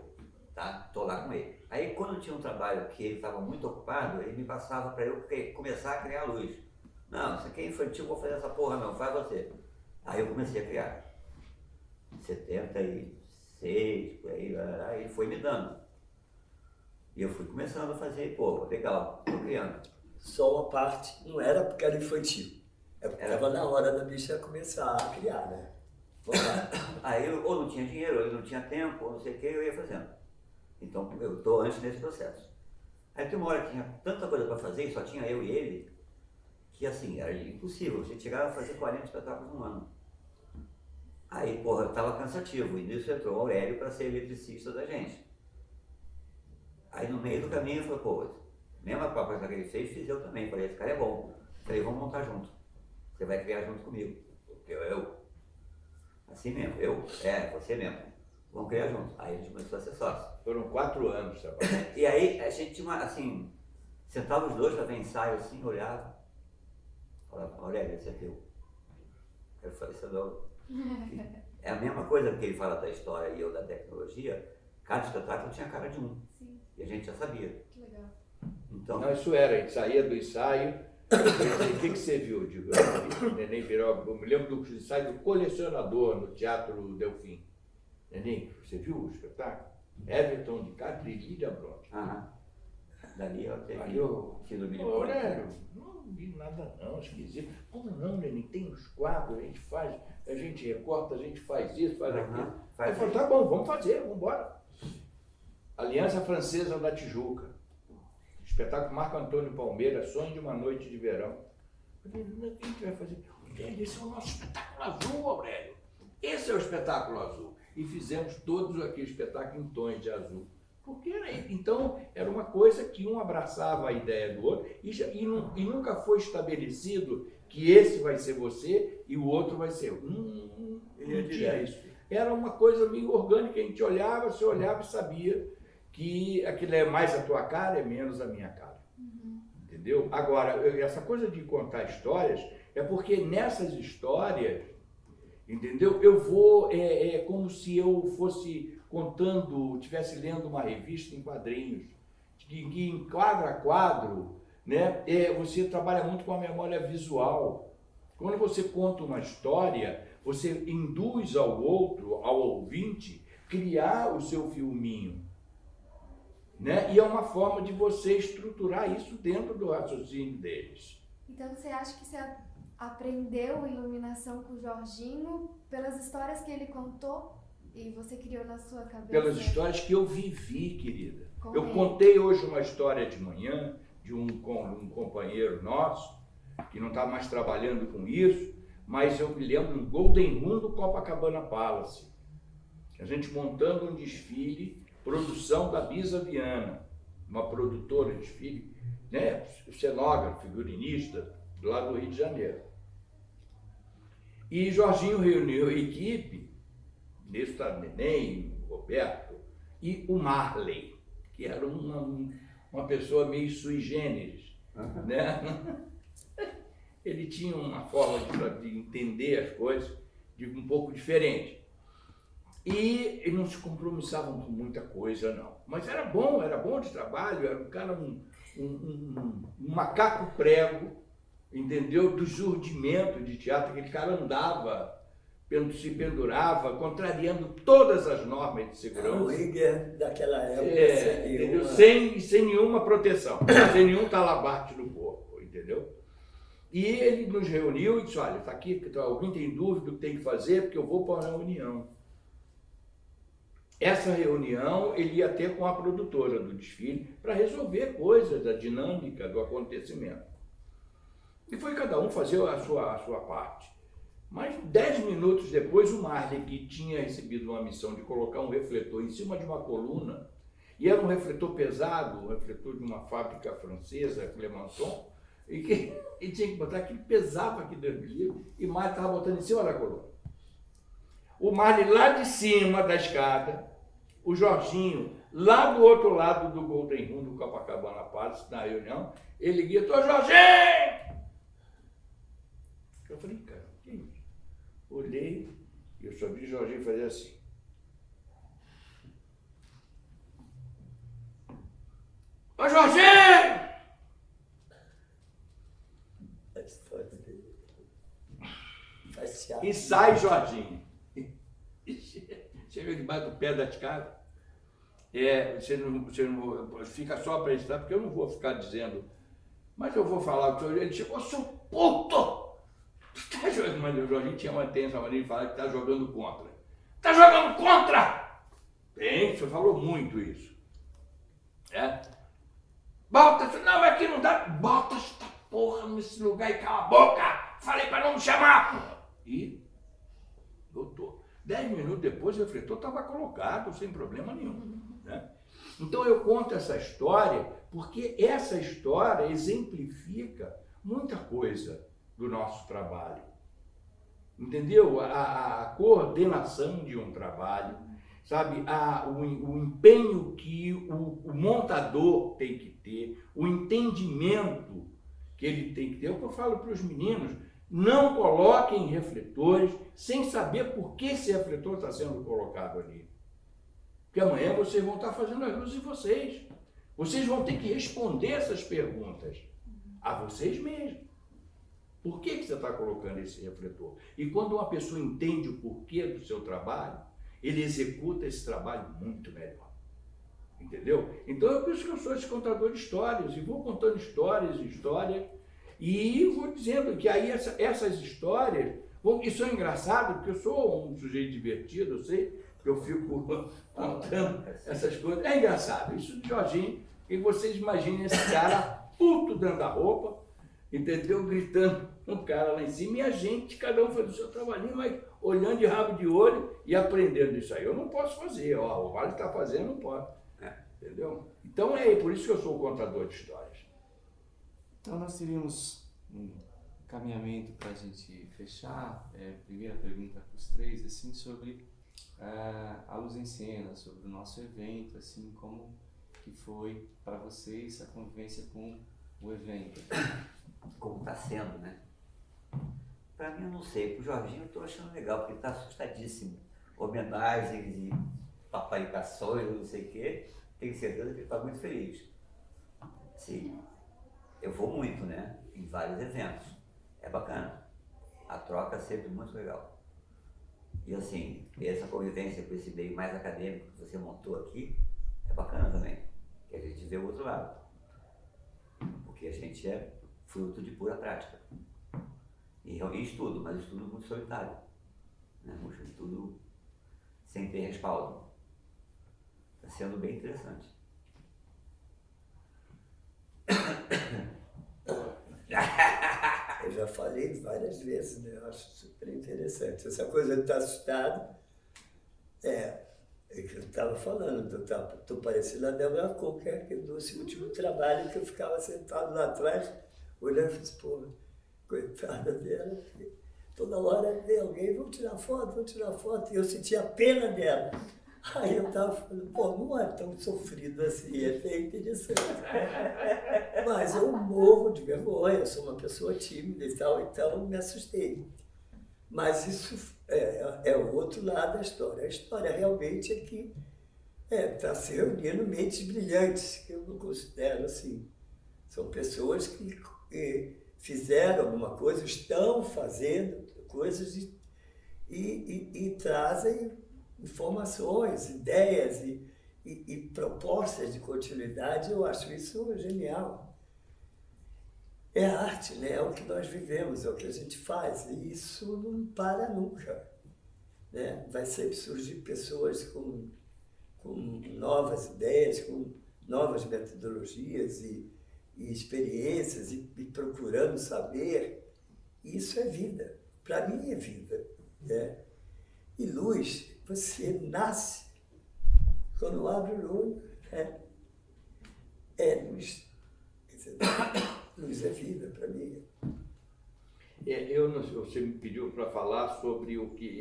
tá? Tô lá com ele. Aí quando tinha um trabalho que ele estava muito ocupado, ele me passava para eu começar a criar luz. Não, isso aqui é infantil, vou fazer essa porra não, faz você. Aí eu comecei a criar. 76, por aí, ele foi me dando. E eu fui começando a fazer, pô, legal, tô criando. Só uma parte, não era porque era infantil. É porque estava na hora da bicha começar a criar, né? Vamos lá. Aí eu ou não tinha dinheiro, ou eu não tinha tempo, ou não sei o que, eu ia fazendo. Então eu estou antes nesse processo. Aí tem uma hora que tinha tanta coisa para fazer, e só tinha eu e ele, que assim, era impossível. Você chegava a fazer 40 espetáculos no ano. Aí, porra, estava cansativo, e nisso entrou o Aurélio para ser eletricista da gente. Aí no meio do caminho eu falei, pô, mesma coisa que ele fez, fiz eu também. Falei, esse cara é bom. Falei, vamos montar junto. Você vai criar junto comigo. Porque eu. Assim mesmo, você mesmo. Vamos criar junto. Aí a gente começou a ser sócio. foram 4 anos trabalhando. E aí a gente tinha uma, assim, sentava os dois para ver ensaio assim, olhava. Falava, Aurélio, esse é teu. Eu falei, isso não. É a mesma coisa que ele fala da história e eu da tecnologia. Cada espetáculo tinha a cara de um. Sim. E a gente já sabia. Que legal. Então, Não, isso era, a gente saía do ensaio, o que você viu? Eu digo, o Neném virou, eu me lembro do ensaio do Colecionador no Teatro Delfim. Neném, você viu o espetáculo? Everton de Castro e Lídia Bronte. dali ela teve Aí eu, tido Ô, Aurélio, não vi nada não, esquisito. Como não, Neném? Tem os quadros, a gente faz, a gente recorta, a gente faz isso, faz aquilo. Aí eu falei, tá bom, vamos fazer, vamos embora. Aliança Francesa da Tijuca. Espetáculo Marco Antônio Palmeira, Sonho de uma Noite de Verão. Eu falei, o que a gente vai fazer? Aurélio, esse é o nosso espetáculo azul, Aurélio. Esse é o espetáculo azul. E fizemos todos aqueles espetáculos em tons de azul. Porque então era uma coisa que um abraçava a ideia do outro e nunca foi estabelecido que esse vai ser você e o outro vai ser eu. Não tinha isso. Era uma coisa meio orgânica, a gente olhava, você olhava e sabia que aquilo é mais a tua cara, é menos a minha cara. Entendeu? Agora, essa coisa de contar histórias é porque nessas histórias, entendeu? Eu vou, como se eu fosse contando, estivesse lendo uma revista em quadrinhos, que em quadro a quadro, né, você trabalha muito com a memória visual. Quando você conta uma história, você induz ao outro, ao ouvinte, criar o seu filminho. Né? E é uma forma de você estruturar isso dentro do raciocínio deles. Então você acha que você aprendeu iluminação com o Jorginho pelas histórias que ele contou e você criou na sua cabeça? Pelas histórias que eu vivi, querida. Com Eu ele. contei hoje uma história de manhã de um companheiro nosso, que não está mais trabalhando com isso, mas eu me lembro do Golden Room do Copacabana Palace. A gente montando um desfile, produção da Bisa Viana, uma produtora de desfile, né? Cenógrafo, figurinista, lá do Rio de Janeiro. E Jorginho reuniu a equipe, nesse está Neném, o Roberto, e o Marley, que era uma pessoa meio sui generis, né? Ele tinha uma forma de entender as coisas um pouco diferente. E eles não se compromissavam com muita coisa, não. Mas era bom de trabalho, era um cara, um macaco prego, entendeu? Do surgimento de teatro, aquele cara andava, se pendurava, contrariando todas as normas de segurança. O Rigger daquela época, sem nenhuma proteção, sem nenhum talabarte no corpo, entendeu? E ele nos reuniu e disse, olha, está aqui, alguém tem dúvida do que tem que fazer, porque eu vou para uma reunião. Essa reunião ele ia ter com a produtora do desfile para resolver coisas da dinâmica do acontecimento. E foi cada um fazer a sua parte. Mas 10 minutos depois, o Marley, que tinha recebido uma missão de colocar um refletor em cima de uma coluna, e era um refletor pesado, um refletor de uma fábrica francesa, Clemenceau, e tinha que botar aquilo, pesava aqui dentro do livro, e o Marley estava botando em cima da coluna. O Marley lá de cima da escada, o Jorginho lá do outro lado do Golden Room do Copacabana Palace, na reunião, ele gritou, Jorginho! Eu falei, cara, que isso? Olhei e eu só vi o Jorginho fazer assim. Ô Jorginho! A história dele. E sai Jorginho. Chega debaixo do pé da escada. Você não fica só para estar, porque eu não vou ficar dizendo, mas eu vou falar com o senhor. Ele chegou, seu puto! Tá jogando, mas o Jorginho tem essa maneira de falar que está jogando contra. Está jogando contra! Tem, o senhor falou muito isso. Bota, não, mas aqui não dá. Bota esta porra nesse lugar e cala a boca! Falei para não me chamar, porra! E botou. 10 minutos depois o refletor estava colocado sem problema nenhum. Né? Então eu conto essa história porque essa história exemplifica muita coisa do nosso trabalho. Entendeu? A coordenação de um trabalho, sabe? O empenho que o montador tem que ter, o entendimento que ele tem que ter. É o que eu falo para os meninos. Não coloquem refletores sem saber por que esse refletor está sendo colocado ali. Porque amanhã vocês vão estar fazendo as luzes de vocês. Vocês vão ter que responder essas perguntas a vocês mesmos. Por que você está colocando esse refletor? E quando uma pessoa entende o porquê do seu trabalho, ele executa esse trabalho muito melhor. Entendeu? Então é por isso que eu sou esse contador de histórias. E vou contando histórias e histórias. E vou dizendo que aí essas histórias, isso é engraçado, porque eu sou um sujeito divertido, eu sei, que eu fico contando essas coisas. É engraçado, isso de Jorginho, e vocês imaginem esse cara puto dentro da roupa, entendeu? Gritando um cara lá em cima, e a gente, cada um fazendo o seu trabalhinho, mas olhando de rabo de olho e aprendendo isso aí. Eu não posso fazer, ó, o Vale está fazendo, não pode. Entendeu? Então é por isso que eu sou o contador de histórias. Então nós teríamos um caminhamento para a gente fechar. Primeira pergunta para os três, assim, sobre a Luz em Cena, sobre o nosso evento, assim, como que foi para vocês a convivência com o evento? Como está sendo, né? Para mim eu não sei, para o Jorginho eu estou achando legal, porque ele está assustadíssimo. Homenagens e paparicações, não sei o quê, tenho certeza que ele está muito feliz. Sim. Eu vou muito, né? Em vários eventos. É bacana. A troca é sempre muito legal. E assim, essa convivência com esse meio mais acadêmico que você montou aqui, é bacana também. Que a gente vê o outro lado. Porque a gente é fruto de pura prática. E eu estudo, mas estudo muito solitário. Né? Tudo sem ter respaldo. Está sendo bem interessante. Eu já falei várias vezes, né? Eu acho super interessante. Essa coisa de estar assustado, é que eu estava falando, estou parecendo a Débora Coker, que do último trabalho que eu ficava sentado lá atrás, olhando e falei, pô, coitada dela, toda hora vem alguém, vamos tirar foto, e eu sentia pena dela. Aí eu estava falando, pô, não é tão sofrido assim, é bem interessante. Mas eu morro de vergonha, eu sou uma pessoa tímida e tal, então me assustei. Mas isso é o outro lado da história. A história realmente é que está se reunindo mentes brilhantes, que eu não considero assim. São pessoas que fizeram alguma coisa, estão fazendo coisas e trazem informações, ideias e propostas de continuidade. Eu acho isso genial. É arte, né? É o que nós vivemos, é o que a gente faz, e isso não para nunca. Né? Vai sempre surgir pessoas com novas ideias, com novas metodologias e experiências, e procurando saber. Isso é vida, para mim é vida. Né? E luz, você nasce, quando abre o olho, é luz. Luz é vida para mim. Você me pediu para falar sobre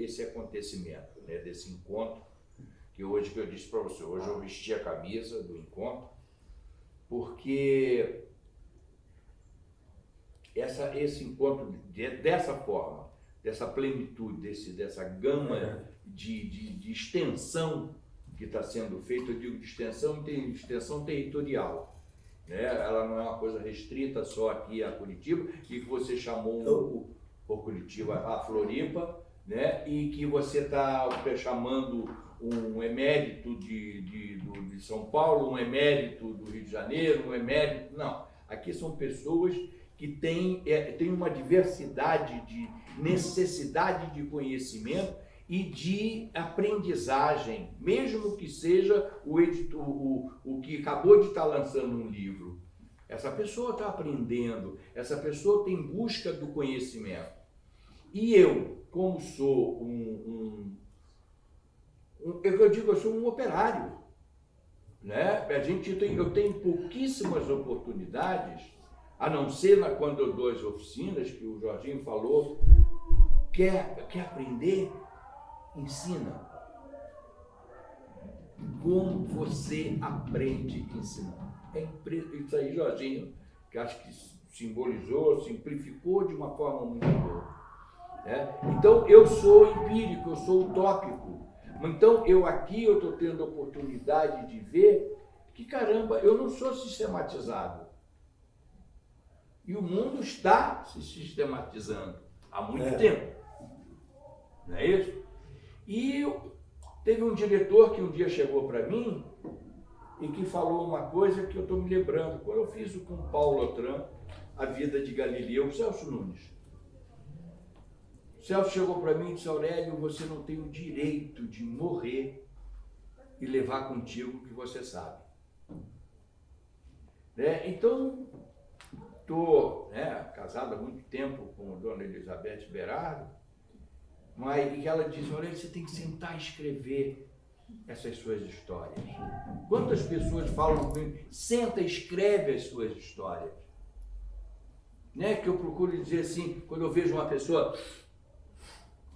esse acontecimento, né, desse encontro, que eu disse para você, hoje eu vesti a camisa do encontro, porque esse encontro dessa forma, dessa plenitude, dessa gama de extensão que está sendo feita, eu digo de extensão territorial. Né? Ela não é uma coisa restrita só aqui a Curitiba, e que você chamou por Curitiba a Floripa, né? E que você está chamando um emérito de São Paulo, um emérito do Rio de Janeiro, um emérito... Não, aqui são pessoas que têm uma diversidade de necessidade de conhecimento e de aprendizagem, mesmo que seja o que acabou de estar lançando um livro. Essa pessoa está aprendendo, essa pessoa tem busca do conhecimento. E eu, como sou eu sou um operário, né? Eu tenho pouquíssimas oportunidades, a não ser quando eu dou as oficinas, que o Jorginho falou. Quer aprender? Ensina. Como você aprende ensinando? Isso aí, Jorginho, que acho que simbolizou, simplificou de uma forma muito boa. Né? Então, eu sou empírico, eu sou utópico. Então, eu estou tendo a oportunidade de ver que, caramba, eu não sou sistematizado. E o mundo está se sistematizando há muito tempo. Não é isso? E teve um diretor que um dia chegou para mim e que falou uma coisa que eu estou me lembrando. Quando eu fiz com o Paulo Otran, A Vida de Galileu, o Celso Nunes. O Celso chegou para mim e disse: Aurélio, você não tem o direito de morrer e levar contigo o que você sabe. Né? Então, estou casado há muito tempo com a dona Elizabeth Berardo, mas ela diz: Aurélio, você tem que sentar e escrever essas suas histórias. Quantas pessoas falam comigo, senta e escreve as suas histórias? Né? Que eu procuro dizer assim, quando eu vejo uma pessoa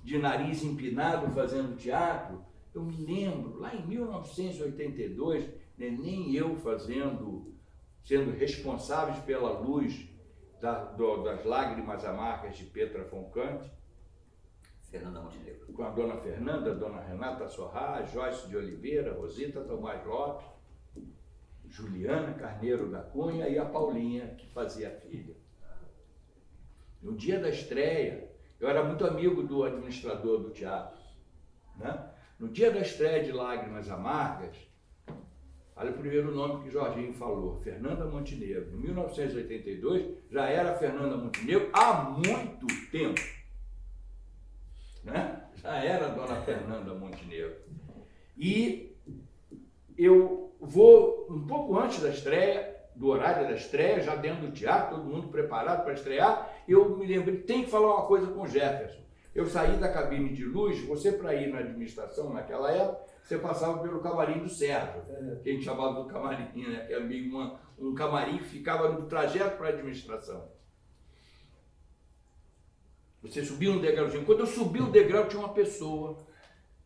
de nariz empinado fazendo teatro, eu me lembro, lá em 1982, né, nem eu sendo responsáveis pela luz das Lágrimas Amargas de Petra Foncante, Fernanda Montenegro, com a dona Fernanda, a dona Renata Sorrá, Joyce de Oliveira, Rosita Tomás Lopes, Juliana Carneiro da Cunha e a Paulinha, que fazia a filha. No dia da estreia, eu era muito amigo do administrador do teatro, né? No dia da estreia de Lágrimas Amargas, Olha o primeiro nome que Jorginho falou, Fernanda Montenegro. Em 1982 já era Fernanda Montenegro há muito tempo. Né? Já era a dona Fernanda Montenegro. E eu vou um pouco antes da estreia, do horário da estreia, já dentro do teatro, todo mundo preparado para estrear, eu me lembrei, tem que falar uma coisa com o Jefferson. Eu saí da cabine de luz, você para ir na administração naquela época, você passava pelo camarim do Sérgio, que a gente chamava do camarim, né? Que era meio um camarim que ficava no trajeto para a administração. Você subia um degrauzinho. Quando eu subi o degrau, tinha uma pessoa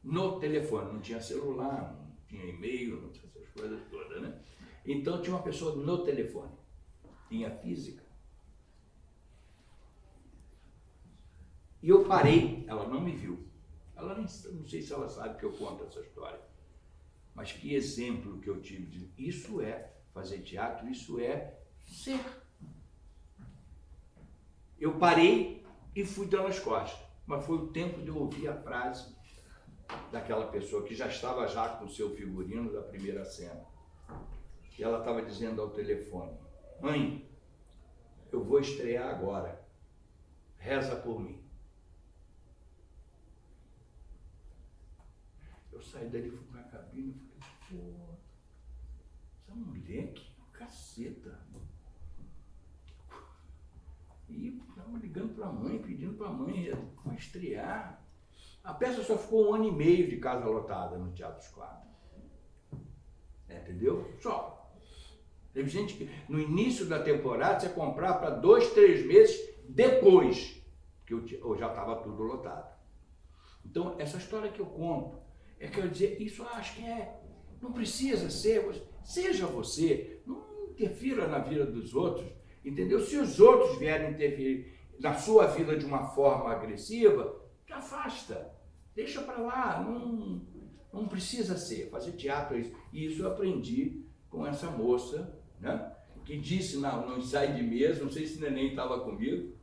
no telefone. Não tinha celular, não tinha e-mail, não tinha essas coisas todas, né? Então tinha uma pessoa no telefone. Tinha física. E eu parei, ela não me viu. Ela nem, não sei se ela sabe que eu conto essa história. Mas que exemplo que eu tive de isso é fazer teatro, isso é ser. Eu parei e fui dando as costas. Mas foi o tempo de eu ouvir a frase daquela pessoa que já estava já com o seu figurino da primeira cena. E ela estava dizendo ao telefone: mãe, eu vou estrear agora. Reza por mim. Eu saí dali, fui para a cabine e falei: pô, essa mulher que caceta. E estava ligando para a mãe, pedindo para a mãe para estrear. A peça só ficou 1 ano e meio de casa lotada no Teatro Esquadro. Entendeu? Só. Teve gente que no início da temporada você comprava para 2, 3 meses depois, que eu já estava tudo lotado. Então, essa história que eu conto, quer dizer, isso eu acho que não precisa ser, seja você, não interfira na vida dos outros, entendeu? Se os outros vierem interferir na sua vida de uma forma agressiva, te afasta, deixa para lá, não precisa ser, fazer teatro é isso. E isso eu aprendi com essa moça, né? Que disse no ensaio de mesa, não sei se o neném estava comigo,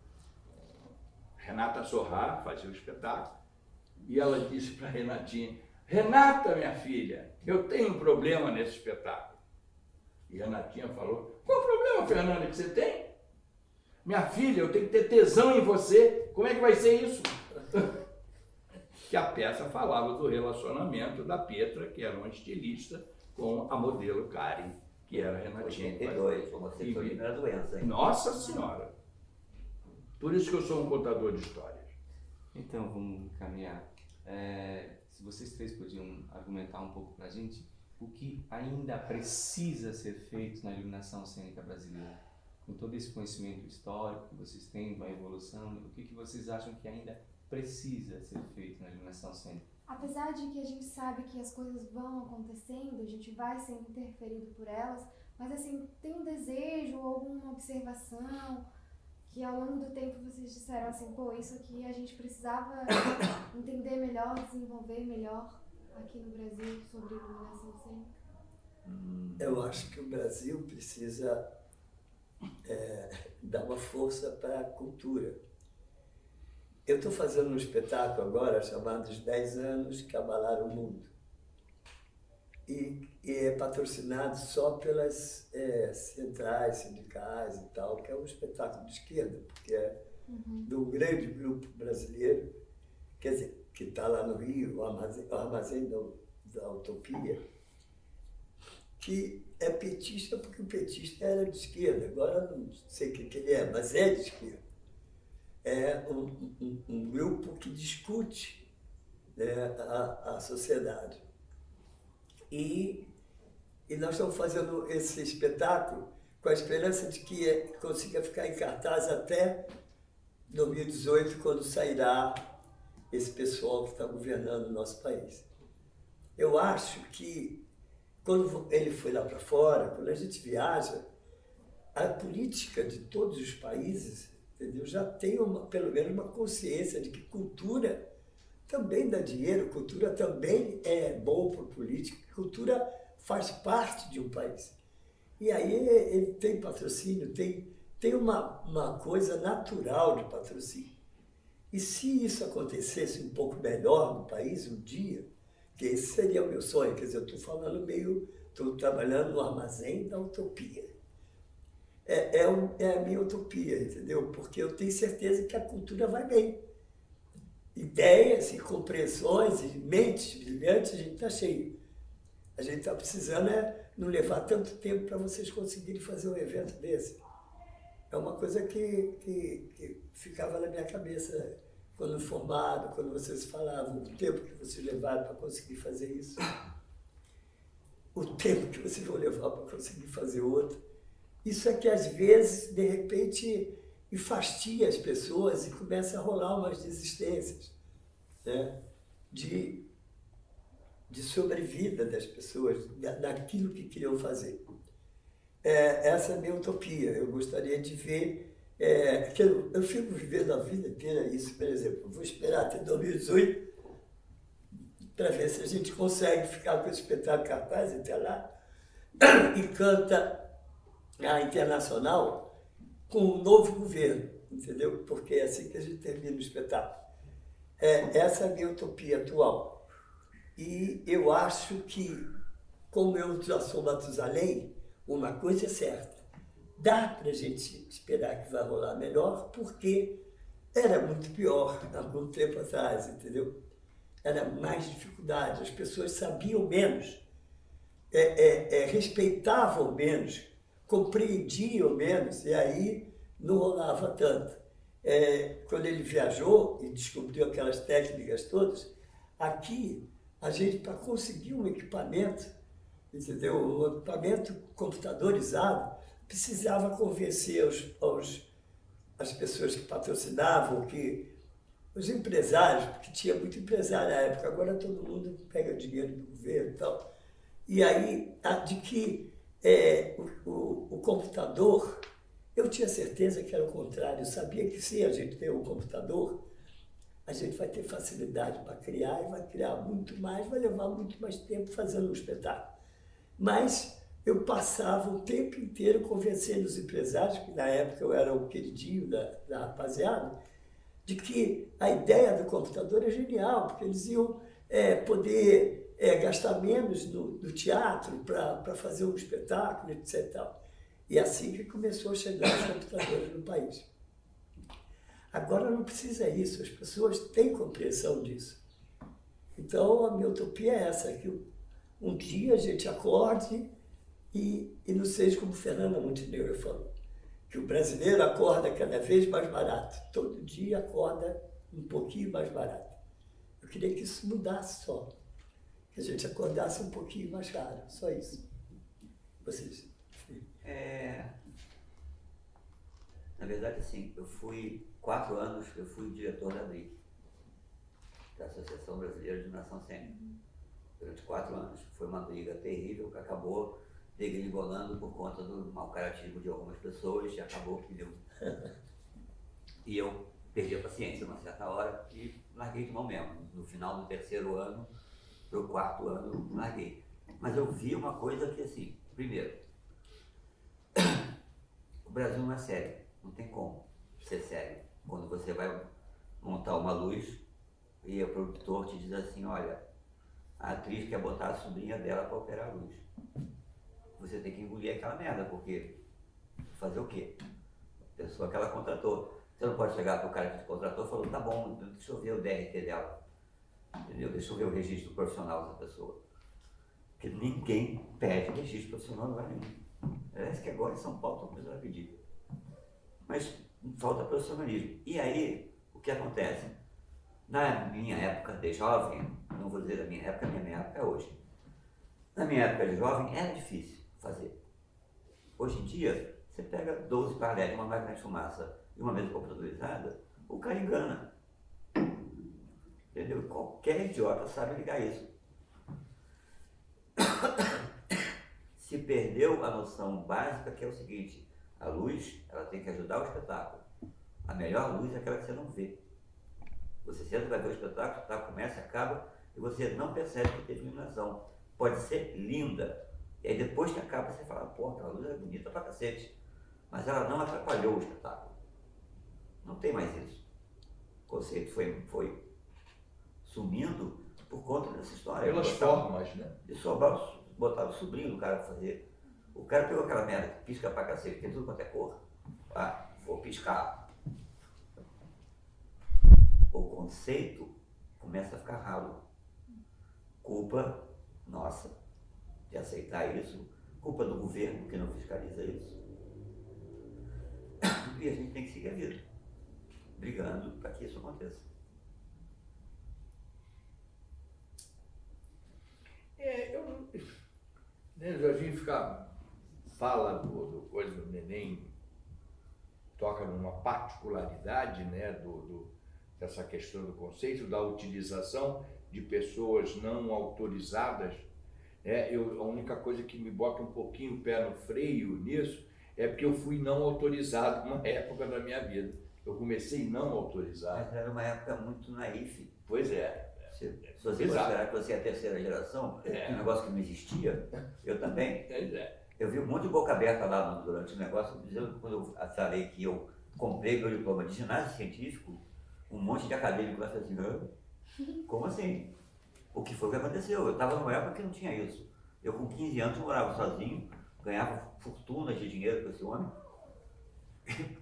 Renata Sorrá fazia o espetáculo, e ela disse para Renatinha: Renata, minha filha, eu tenho um problema nesse espetáculo. E Renatinha falou: qual o problema, Fernanda, que você tem? Minha filha, eu tenho que ter tesão em você. Como é que vai ser isso? Que a peça falava do relacionamento da Petra, que era uma estilista, com a modelo Karen, que era a Renatinha. 82, homossexualismo era doença, hein? Nossa Senhora! Por isso que eu sou um contador de histórias. Então, vamos caminhar. Se vocês três podiam argumentar um pouco para a gente o que ainda precisa ser feito na iluminação cênica brasileira. Com todo esse conhecimento histórico que vocês têm, da evolução, o que vocês acham que ainda precisa ser feito na iluminação cênica? Apesar de que a gente sabe que as coisas vão acontecendo, a gente vai sendo interferido por elas, mas assim, tem um desejo ou alguma observação que ao longo do tempo vocês disseram assim, pô, isso aqui a gente precisava entender melhor, desenvolver melhor aqui no Brasil sobre iluminação cênica? Eu acho que o Brasil precisa dar uma força para a cultura. Eu estou fazendo um espetáculo agora chamado Os 10 Anos que Abalaram o Mundo. E é patrocinado só pelas centrais sindicais e tal, que é um espetáculo de esquerda, porque é de um grande grupo brasileiro, quer dizer, que está lá no Rio, o Armazém da Utopia, que é petista porque o petista era de esquerda, agora não sei o que ele é, mas é de esquerda. É um grupo que discute a sociedade. E nós estamos fazendo esse espetáculo com a esperança de que consiga ficar em cartaz até 2018, quando sairá esse pessoal que está governando o nosso país. Eu acho que, quando ele foi lá para fora, quando a gente viaja, a política de todos os países, entendeu, já tem pelo menos uma consciência de que cultura também dá dinheiro, cultura também é bom para a política, cultura faz parte de um país. E aí ele tem patrocínio, tem uma coisa natural de patrocínio. E se isso acontecesse um pouco melhor no país um dia, que esse seria o meu sonho, quer dizer, eu estou falando meio estou trabalhando no armazém da utopia. É a minha utopia, entendeu? Porque eu tenho certeza que a cultura vai bem. Ideias e compreensões e mentes brilhantes, a gente está cheio. A gente está precisando não levar tanto tempo para vocês conseguirem fazer um evento desse. É uma coisa que ficava na minha cabeça quando formado, quando vocês falavam, o tempo que vocês levaram para conseguir fazer isso, o tempo que vocês vão levar para conseguir fazer outro. Isso é que às vezes, de repente, enfastia as pessoas e começa a rolar umas desistências, né? de sobrevida das pessoas, daquilo que queriam fazer. Essa é a minha utopia. Eu gostaria de ver, que eu fico vivendo a vida inteira isso, por exemplo, eu vou esperar até 2018 para ver se a gente consegue ficar com esse espetáculo capaz até lá, e canta a Internacional com um novo governo, entendeu? Porque é assim que a gente termina o espetáculo. Essa é a minha utopia atual. E eu acho que, como eu já sou Matusalém, uma coisa é certa, dá para a gente esperar que vai rolar melhor, porque era muito pior há algum tempo atrás, entendeu? Era mais dificuldade, as pessoas sabiam menos, respeitavam menos, compreendiam menos, e aí não rolava tanto. Quando ele viajou e descobriu aquelas técnicas todas, aqui a gente, para conseguir um equipamento, entendeu? Um equipamento computadorizado, precisava convencer as pessoas que patrocinavam, os empresários, porque tinha muito empresário na época, agora todo mundo pega dinheiro do governo e tal. E aí, de que o computador, eu tinha certeza que era o contrário, eu sabia que se a gente tem um computador, a gente vai ter facilidade para criar e vai criar muito mais, vai levar muito mais tempo fazendo um espetáculo. Mas eu passava o tempo inteiro convencendo os empresários, que na época eu era o queridinho da rapaziada, de que a ideia do computador é genial, porque eles iam poder gastar menos no teatro para fazer um espetáculo, etc. E assim que começou a chegar os computadores no país. Agora não precisa isso, as pessoas têm compreensão disso. Então a minha utopia é essa, que um dia a gente acorde e não seja como Fernanda Montenegro falou, que o brasileiro acorda cada vez mais barato, todo dia acorda um pouquinho mais barato. Eu queria que isso mudasse só, que a gente acordasse um pouquinho mais caro, só isso. Vocês? Na verdade, sim, eu fui 4 anos, eu fui diretor da DRI, da Associação Brasileira de Nação Cênica, durante 4 anos. Foi uma briga terrível que acabou degringolando por conta do mau caratismo de algumas pessoas e acabou que deu. E eu perdi a paciência uma certa hora e larguei de mão mesmo. No final do 3º ano, para o 4º ano, larguei. Mas eu vi uma coisa que, assim, primeiro, o Brasil não é sério, não tem como ser sério. Quando você vai montar uma luz e o produtor te diz assim, olha, a atriz quer botar a sobrinha dela para operar a luz. Você tem que engolir aquela merda, porque fazer o quê? A pessoa que ela contratou. Você não pode chegar para o cara que te contratou e falar, tá bom, deixa eu ver o DRT dela. Entendeu? Deixa eu ver o registro profissional dessa pessoa. Porque ninguém pede registro profissional, não vai nenhum. Parece que agora em São Paulo todo mundo vai pedir. Mas falta profissionalismo. E aí, o que acontece? Na minha época de jovem, não vou dizer da minha época é hoje. Na minha época de jovem era difícil fazer. Hoje em dia, você pega 12 paralelos, uma máquina de fumaça e uma mesa computadorizada, o cara engana. Entendeu? Qualquer idiota sabe ligar isso. Se perdeu a noção básica, que é o seguinte, a luz, ela tem que ajudar o espetáculo. A melhor luz é aquela que você não vê. Você senta, vai ver o espetáculo começa, acaba, e você não percebe que teve iluminação. Pode ser linda. E aí depois que acaba, você fala, pô, aquela luz é bonita pra cacete. Mas ela não atrapalhou o espetáculo. Não tem mais isso. O conceito foi sumindo por conta dessa história. Pelas formas, né? De sobrar botaram o sobrinho do cara pra fazer. O cara pegou aquela merda que pisca pra cacete, tem tudo quanto é cor. Ah, vou piscar. O conceito começa a ficar ralo. Culpa nossa de aceitar isso, culpa do governo que não fiscaliza isso. E a gente tem que seguir a vida, brigando para que isso aconteça. O Jorginho fala do coisa do neném, toca numa particularidade, né, dessa questão do conceito, da utilização de pessoas não autorizadas. A única coisa que me bota um pouquinho o pé no freio nisso é porque eu fui não autorizado numa época da minha vida. Eu comecei não autorizado. Mas era uma época muito naif. Pois é. Se você considerar que você é a terceira geração, um negócio que não existia, eu também. Eu vi um monte de boca aberta lá durante o negócio, quando eu falei que eu comprei meu diploma de ginásio científico, um monte de acadêmico lá falou assim, como assim? O que foi que aconteceu? Eu estava numa época que não tinha isso. Eu com 15 anos morava sozinho, ganhava fortunas de dinheiro com esse homem,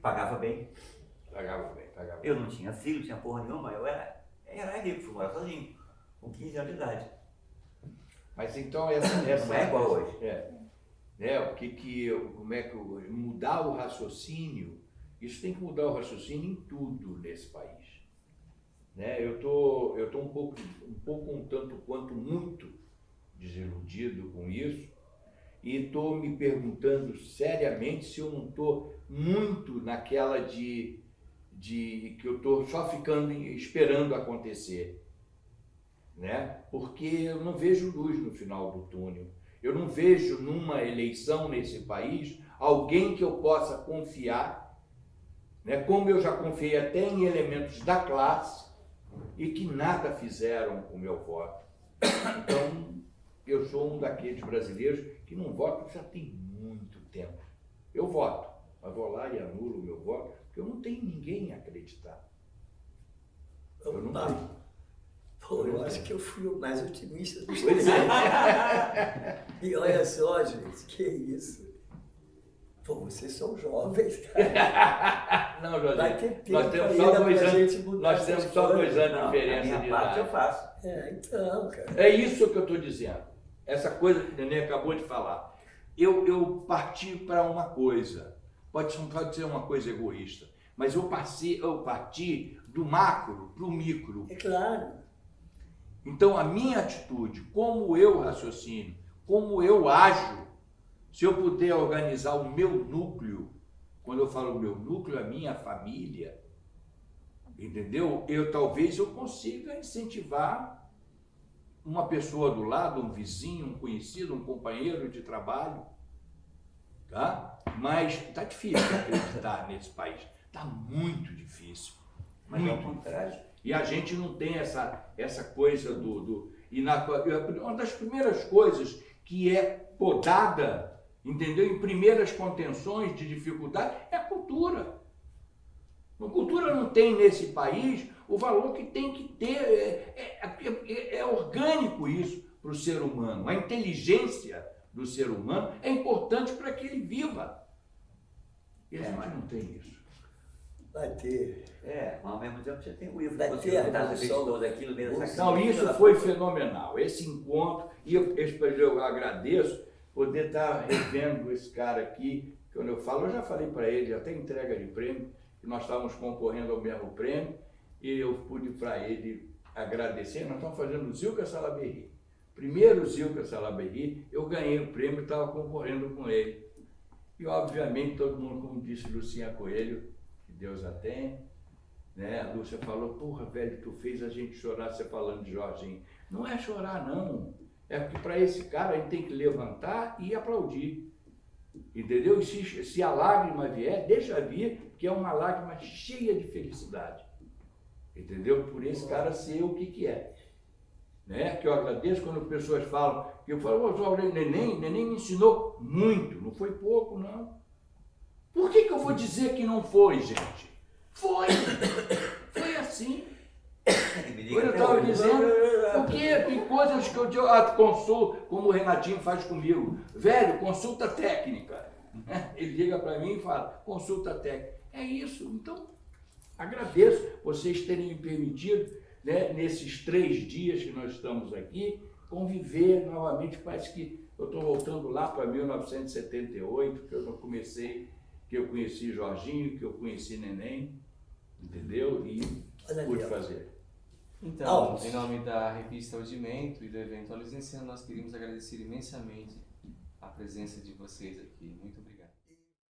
pagava bem. Pagava bem. Eu não tinha filho, não tinha porra nenhuma, eu era rico, fui morar sozinho, com 15 anos de idade. Mas então essa não é igual hoje. Como é que mudar o raciocínio, isso tem que mudar o raciocínio em tudo nesse país. Eu tô um pouco um tanto quanto muito desiludido com isso e estou me perguntando seriamente se eu não estou muito naquela de que eu estou só ficando esperando acontecer, porque eu não vejo luz no final do túnel. Eu não vejo numa eleição nesse país alguém que eu possa confiar, como eu já confiei até em elementos da classe e que nada fizeram com o meu voto. Então, eu sou um daqueles brasileiros que não votam já tem muito tempo. Eu voto, mas vou lá e anulo o meu voto, porque eu não tenho ninguém a acreditar. Eu não tenho. Pô, eu acho que eu fui o mais otimista dos Pois três. é. E olha só, gente, que isso. Pô, vocês são jovens, cara. Não, Jorginho, Vai ter tempo nós temos ainda só pra 2 anos, gente mudar nós temos essas só 2 coisas. anos de Não, diferença a minha de parte eu idade. faço. Então, cara. É isso que eu estou dizendo. Essa coisa que o Nenê acabou de falar. Eu parti para uma coisa. Pode ser uma coisa egoísta, mas eu parti do macro para o micro. É claro. Então a minha atitude, como eu raciocino, como eu ajo, se eu puder organizar o meu núcleo, quando eu falo meu núcleo, a minha família, entendeu? Talvez eu consiga incentivar uma pessoa do lado, um vizinho, um conhecido, um companheiro de trabalho, tá? Mas tá difícil acreditar nesse país, tá muito difícil. Mas muito ao contrário. E a gente não tem essa coisa uma das primeiras coisas que é podada, entendeu? Em primeiras contenções de dificuldade é a cultura. A cultura não tem nesse país o valor que tem que ter, é orgânico isso para o ser humano. A inteligência do ser humano é importante para que ele viva. E a gente não tem isso. Vai ter. Mas ao mesmo tempo você tem o livro, Vai você ter a está revolução. todo aquilo no meio dessa Não, crise. isso foi fenomenal, esse encontro, e eu agradeço poder estar revendo esse cara aqui, quando eu já falei para ele, até entrega de prêmio, que nós estávamos concorrendo ao mesmo prêmio, e eu pude para ele agradecer. Nós estamos fazendo o Zilka Salaberry. Primeiro Zilka Salaberry, eu ganhei o prêmio e estava concorrendo com ele. E obviamente todo mundo, como disse Lucinha Coelho, que Deus a tenha, a Lúcia falou, porra, velho, tu fez a gente chorar você falando de Jorginho. Não é chorar, não. É porque para esse cara a gente tem que levantar e aplaudir. Entendeu? E se a lágrima vier, deixa vir, que é uma lágrima cheia de felicidade. Entendeu? Por esse cara ser o que é. Que eu agradeço quando pessoas falam, que eu falo, o Neném me ensinou muito, não foi pouco, não. Por que eu vou dizer que não foi, gente? Foi! Foi assim. Ele me liga Eu até estava hoje. dizendo, o que tem coisas que eu consulto, como o Renatinho faz comigo. Velho, consulta técnica. Ele liga para mim e fala, consulta técnica. É isso. Então, agradeço vocês terem me permitido, né, nesses 3 dias que nós estamos aqui, conviver novamente. Parece que eu estou voltando lá para 1978, que eu não comecei, que eu conheci Jorginho, que eu conheci Neném, entendeu? E Olha ali, pude ó. fazer. Então, Alves. em nome da revista Audimento e do evento Alicenciano, nós queríamos agradecer imensamente a presença de vocês aqui. Muito obrigado.